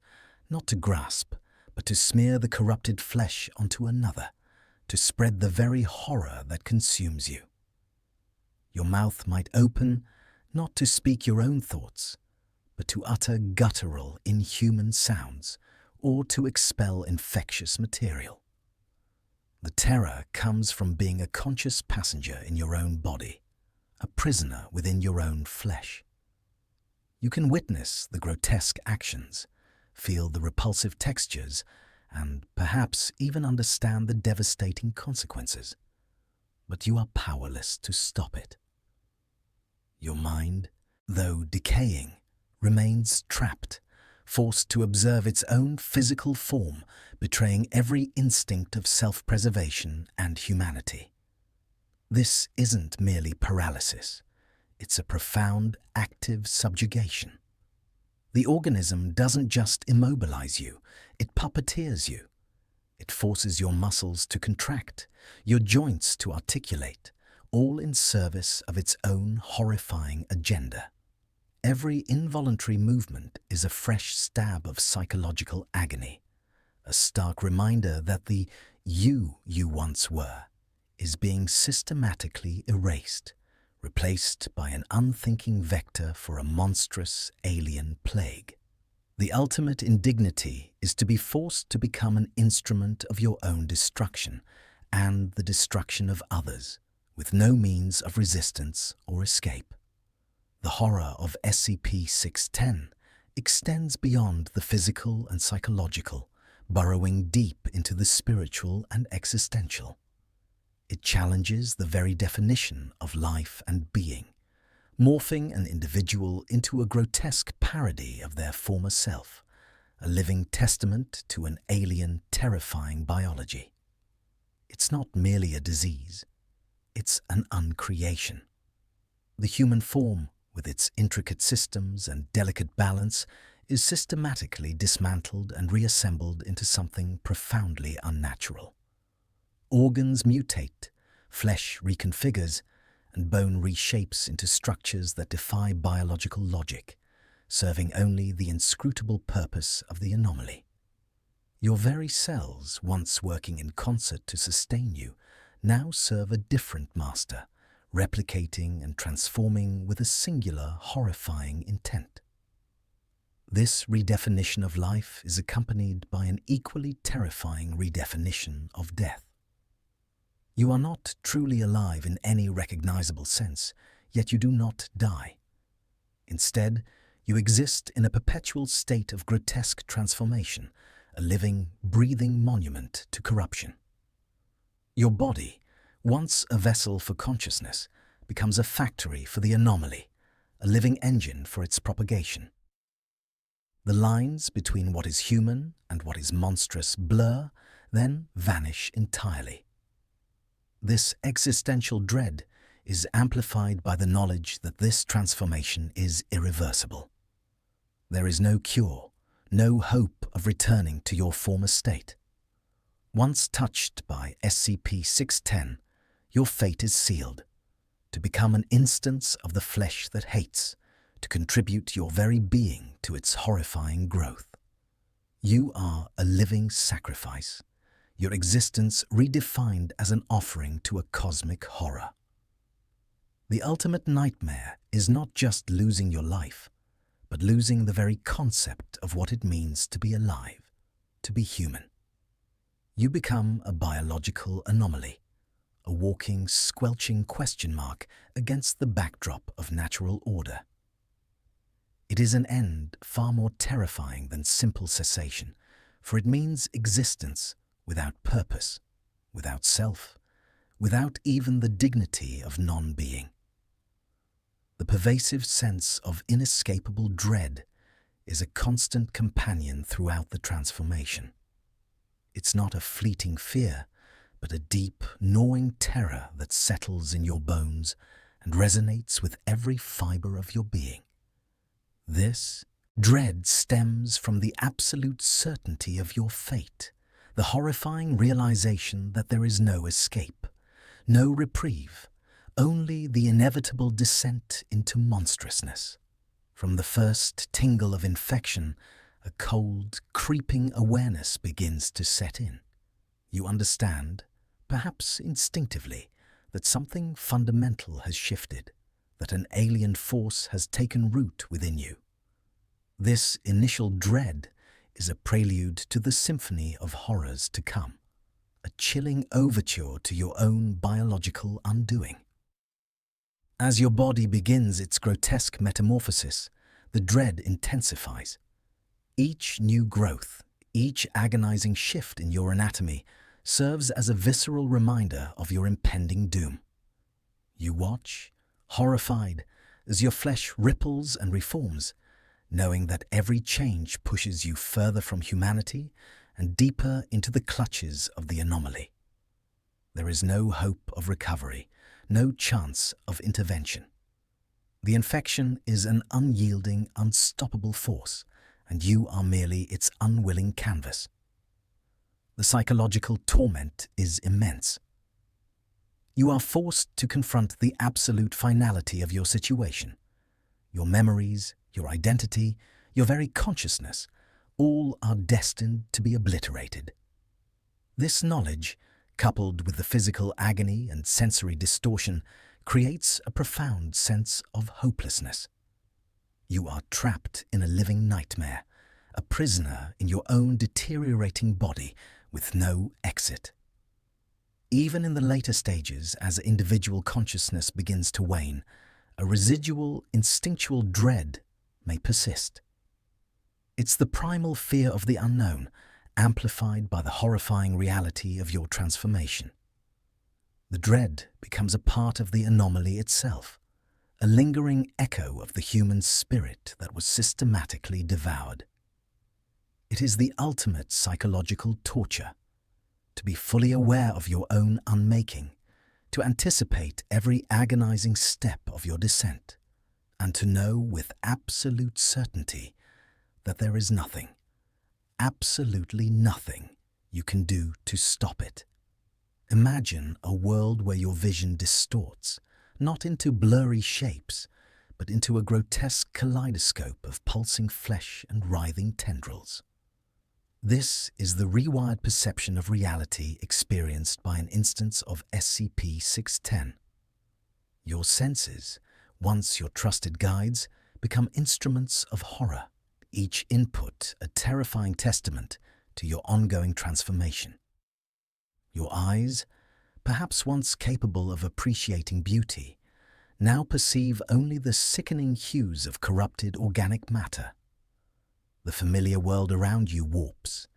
Speaker 1: not to grasp, but to smear the corrupted flesh onto another, to spread the very horror that consumes you. Your mouth might open, not to speak your own thoughts, but to utter guttural, inhuman sounds, or to expel infectious material. The terror comes from being a conscious passenger in your own body, a prisoner within your own flesh. You can witness the grotesque actions, feel the repulsive textures, and perhaps even understand the devastating consequences. but you are powerless to stop it. Your mind, though decaying, remains trapped, forced to observe its own physical form, betraying every instinct of self-preservation and humanity. This isn't merely paralysis. It's a profound, active subjugation. The organism doesn't just immobilize you, it puppeteers you. It forces your muscles to contract, your joints to articulate, all in service of its own horrifying agenda. Every involuntary movement is a fresh stab of psychological agony, a stark reminder that the you once were is being systematically erased, replaced by an unthinking vector for a monstrous alien plague. The ultimate indignity is to be forced to become an instrument of your own destruction and the destruction of others, with no means of resistance or escape. The horror of SCP-610 extends beyond the physical and psychological, burrowing deep into the spiritual and existential. It challenges the very definition of life and being, morphing an individual into a grotesque parody of their former self, a living testament to an alien, terrifying biology. It's not merely a disease, it's an uncreation. The human form, with its intricate systems and delicate balance, is systematically dismantled and reassembled into something profoundly unnatural. Organs mutate, flesh reconfigures, and bone reshapes into structures that defy biological logic, serving only the inscrutable purpose of the anomaly. Your very cells, once working in concert to sustain you, now serve a different master, replicating and transforming with a singular, horrifying intent. This redefinition of life is accompanied by an equally terrifying redefinition of death. You are not truly alive in any recognizable sense, yet you do not die. Instead, you exist in a perpetual state of grotesque transformation, a living, breathing monument to corruption. Your body, once a vessel for consciousness, becomes a factory for the anomaly, a living engine for its propagation. The lines between what is human and what is monstrous blur, then vanish entirely. This existential dread is amplified by the knowledge that this transformation is irreversible. There is no cure, no hope of returning to your former state. Once touched by SCP-610, your fate is sealed, to become an instance of the flesh that hates, to contribute your very being to its horrifying growth. You are a living sacrifice, your existence redefined as an offering to a cosmic horror. The ultimate nightmare is not just losing your life, but losing the very concept of what it means to be alive, to be human. You become a biological anomaly, a walking, squelching question mark against the backdrop of natural order. It is an end far more terrifying than simple cessation, for it means existence without purpose, without self, without even the dignity of non-being. The pervasive sense of inescapable dread is a constant companion throughout the transformation. It's not a fleeting fear, but a deep, gnawing terror that settles in your bones and resonates with every fiber of your being. This dread stems from the absolute certainty of your fate, the horrifying realization that there is no escape, no reprieve, only the inevitable descent into monstrousness. From the first tingle of infection, a cold, creeping awareness begins to set in. You understand, perhaps instinctively, that something fundamental has shifted, that an alien force has taken root within you. This initial dread is a prelude to the symphony of horrors to come, a chilling overture to your own biological undoing. As your body begins its grotesque metamorphosis, the dread intensifies. Each new growth, each agonizing shift in your anatomy serves as a visceral reminder of your impending doom. You watch, horrified, as your flesh ripples and reforms, knowing that every change pushes you further from humanity and deeper into the clutches of the anomaly. There is no hope of recovery, no chance of intervention. The infection is an unyielding, unstoppable force, and you are merely its unwilling canvas. The psychological torment is immense. You are forced to confront the absolute finality of your situation. Your memories, your identity, your very consciousness, all are destined to be obliterated. This knowledge, coupled with the physical agony and sensory distortion, creates a profound sense of hopelessness. You are trapped in a living nightmare, a prisoner in your own deteriorating body with no exit. Even in the later stages, as individual consciousness begins to wane, a residual, instinctual dread may persist. It's the primal fear of the unknown, amplified by the horrifying reality of your transformation. The dread becomes a part of the anomaly itself, a lingering echo of the human spirit that was systematically devoured. It is the ultimate psychological torture, to be fully aware of your own unmaking, to anticipate every agonizing step of your descent, and to know with absolute certainty that there is nothing, absolutely nothing, you can do to stop it. Imagine a world where your vision distorts, not into blurry shapes, but into a grotesque kaleidoscope of pulsing flesh and writhing tendrils. This is the rewired perception of reality experienced by an instance of SCP-610. Your senses, once your trusted guides, become instruments of horror, each input a terrifying testament to your ongoing transformation. Your eyes, perhaps once capable of appreciating beauty, now perceive only the sickening hues of corrupted organic matter. The familiar world around you warps,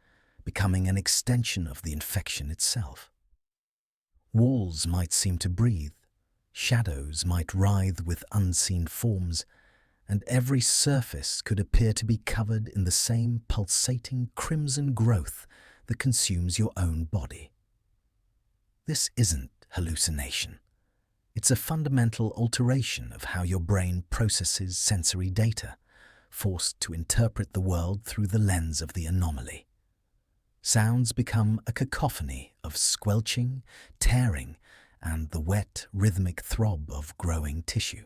Speaker 1: becoming an extension of the infection itself. Walls might seem to breathe, shadows might writhe with unseen forms, and every surface could appear to be covered in the same pulsating crimson growth that consumes your own body. This isn't hallucination. It's a fundamental alteration of how your brain processes sensory data, forced to interpret the world through the lens of the anomaly. Sounds become a cacophony of squelching, tearing, and the wet, rhythmic throb of growing tissue.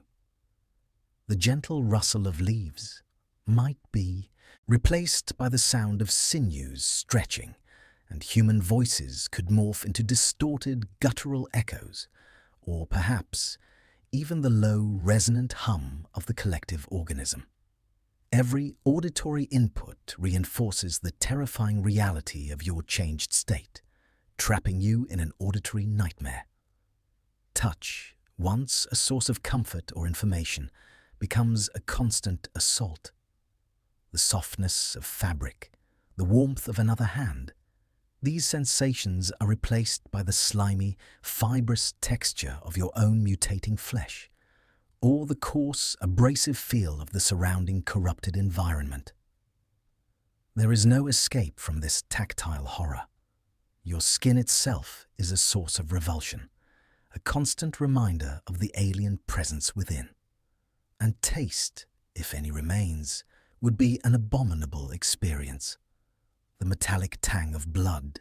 Speaker 1: The gentle rustle of leaves might be replaced by the sound of sinews stretching, and human voices could morph into distorted, guttural echoes, or perhaps even the low, resonant hum of the collective organism. Every auditory input reinforces the terrifying reality of your changed state, trapping you in an auditory nightmare. Touch, once a source of comfort or information, becomes a constant assault. The softness of fabric, the warmth of another hand, these sensations are replaced by the slimy, fibrous texture of your own mutating flesh, or the coarse, abrasive feel of the surrounding corrupted environment. There is no escape from this tactile horror. Your skin itself is a source of revulsion, a constant reminder of the alien presence within. And taste, if any remains, would be an abominable experience. The metallic tang of blood,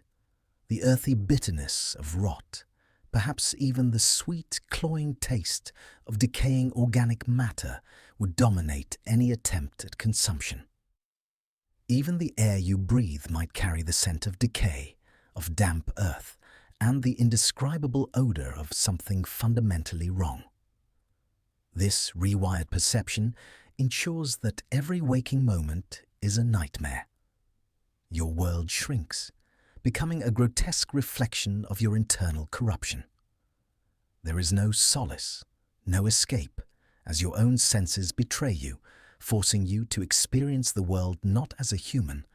Speaker 1: the earthy bitterness of rot, perhaps even the sweet, cloying taste of decaying organic matter would dominate any attempt at consumption. Even the air you breathe might carry the scent of decay, of damp earth, and the indescribable odor of something fundamentally wrong. This rewired perception ensures that every waking moment is a nightmare. Your world shrinks, becoming a grotesque reflection of your internal corruption. There is no solace, no escape, as your own senses betray you, forcing you to experience the world not as a human,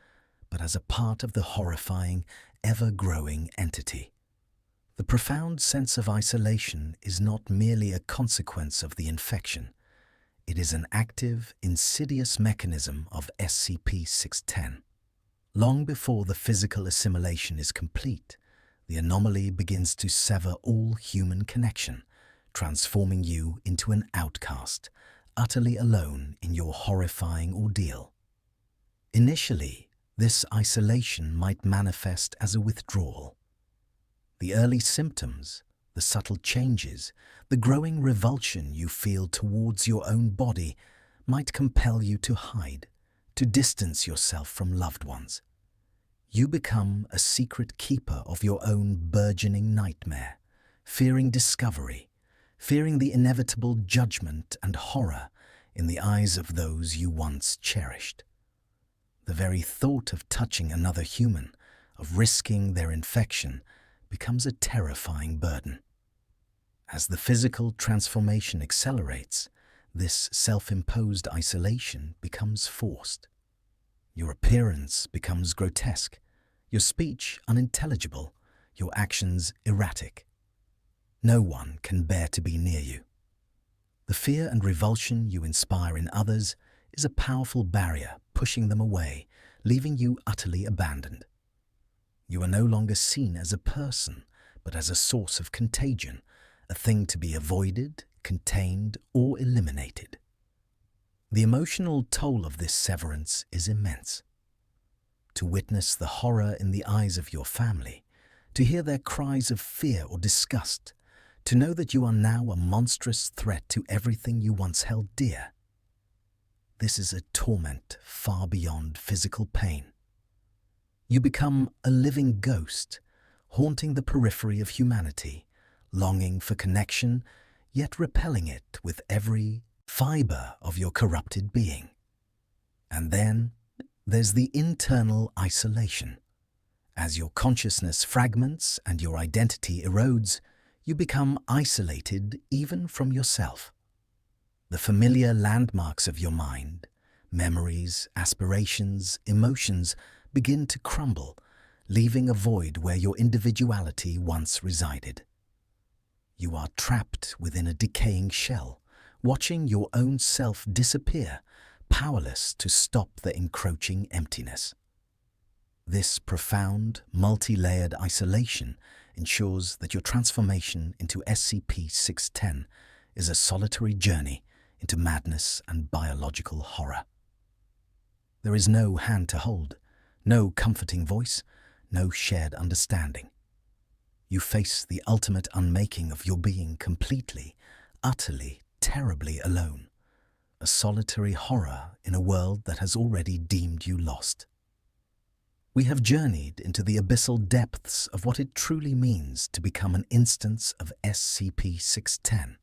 Speaker 1: but as a part of the horrifying, ever-growing entity. The profound sense of isolation is not merely a consequence of the infection. It is an active, insidious mechanism of SCP-610. Long before the physical assimilation is complete, the anomaly begins to sever all human connection, transforming you into an outcast, utterly alone in your horrifying ordeal. Initially, this isolation might manifest as a withdrawal. The early symptoms, the subtle changes, the growing revulsion you feel towards your own body might compel you to hide, to distance yourself from loved ones. You become a secret keeper of your own burgeoning nightmare, fearing discovery, fearing the inevitable judgment and horror in the eyes of those you once cherished. The very thought of touching another human, of risking their infection, becomes a terrifying burden. As the physical transformation accelerates, this self-imposed isolation becomes forced. Your appearance becomes grotesque, your speech unintelligible, your actions erratic. No one can bear to be near you. The fear and revulsion you inspire in others is a powerful barrier pushing them away, leaving you utterly abandoned. You are no longer seen as a person, but as a source of contagion, a thing to be avoided, contained, or eliminated. The emotional toll of this severance is immense. To witness the horror in the eyes of your family, to hear their cries of fear or disgust, to know that you are now a monstrous threat to everything you once held dear. This is a torment far beyond physical pain. You become a living ghost, haunting the periphery of humanity, longing for connection, yet repelling it with every fiber of your corrupted being. And then there's the internal isolation. As your consciousness fragments and your identity erodes, you become isolated even from yourself. The familiar landmarks of your mind, memories, aspirations, emotions, begin to crumble, leaving a void where your individuality once resided. You are trapped within a decaying shell, watching your own self disappear, powerless to stop the encroaching emptiness. This profound, multi-layered isolation ensures that your transformation into SCP-610 is a solitary journey into madness and biological horror. There is no hand to hold, no comforting voice, no shared understanding. You face the ultimate unmaking of your being completely, utterly, terribly alone, a solitary horror in a world that has already deemed you lost. We have journeyed into the abyssal depths of what it truly means to become an instance of SCP-610.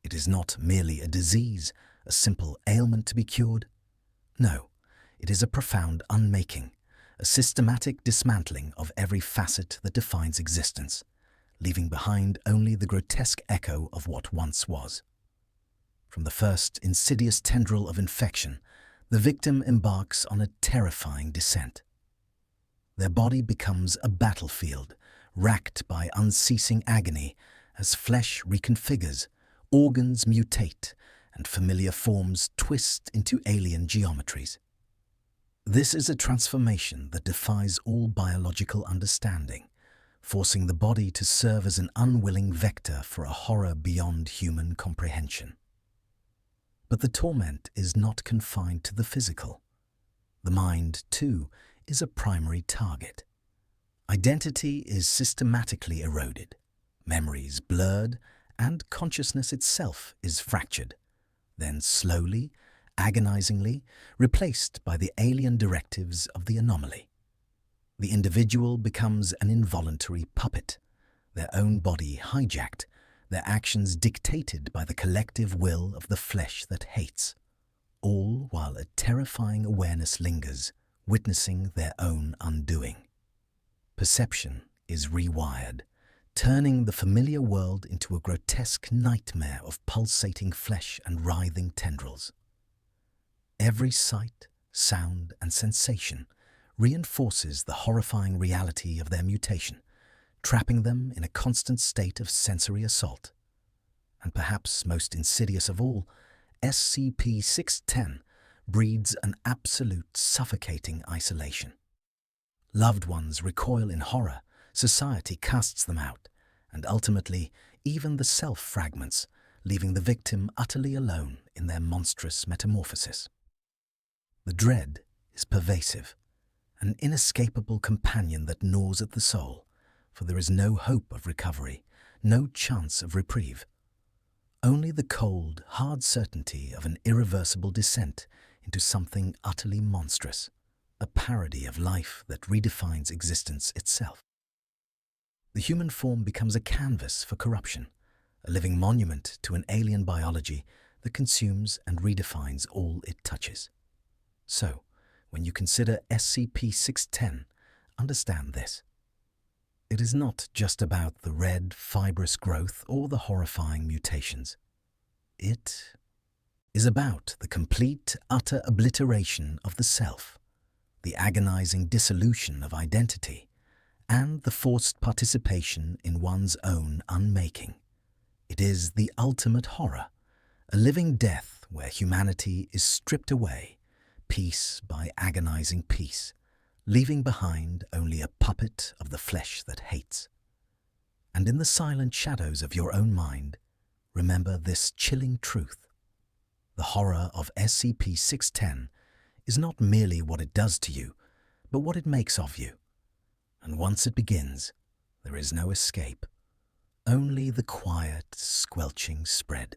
Speaker 1: It is not merely a disease, a simple ailment to be cured. No, it is a profound unmaking, a systematic dismantling of every facet that defines existence, leaving behind only the grotesque echo of what once was. From the first insidious tendril of infection, the victim embarks on a terrifying descent. Their body becomes a battlefield, racked by unceasing agony as flesh reconfigures, organs mutate, and familiar forms twist into alien geometries. This is a transformation that defies all biological understanding, forcing the body to serve as an unwilling vector for a horror beyond human comprehension. But the torment is not confined to the physical. The mind, too, is a primary target. Identity is systematically eroded, memories blurred, and consciousness itself is fractured, then slowly, agonizingly, replaced by the alien directives of the anomaly. The individual becomes an involuntary puppet, their own body hijacked, their actions dictated by the collective will of the flesh that hates, all while a terrifying awareness lingers, witnessing their own undoing. Perception is rewired, turning the familiar world into a grotesque nightmare of pulsating flesh and writhing tendrils. Every sight, sound, and sensation reinforces the horrifying reality of their mutation, trapping them in a constant state of sensory assault. And perhaps most insidious of all, SCP-610 breeds an absolute suffocating isolation. Loved ones recoil in horror, society casts them out, and ultimately even the self fragments, leaving the victim utterly alone in their monstrous metamorphosis. The dread is pervasive, an inescapable companion that gnaws at the soul, for there is no hope of recovery, no chance of reprieve. Only the cold, hard certainty of an irreversible descent into something utterly monstrous, a parody of life that redefines existence itself. The human form becomes a canvas for corruption, a living monument to an alien biology that consumes and redefines all it touches. So, when you consider SCP-610, understand this. It is not just about the red, fibrous growth or the horrifying mutations. It is about the complete, utter obliteration of the self, the agonizing dissolution of identity, and the forced participation in one's own unmaking. It is the ultimate horror, a living death where humanity is stripped away, piece by agonizing piece, leaving behind only a puppet of the flesh that hates. And in the silent shadows of your own mind, remember this chilling truth. The horror of SCP-610 is not merely what it does to you, but what it makes of you. And once it begins, there is no escape, only the quiet, squelching spread.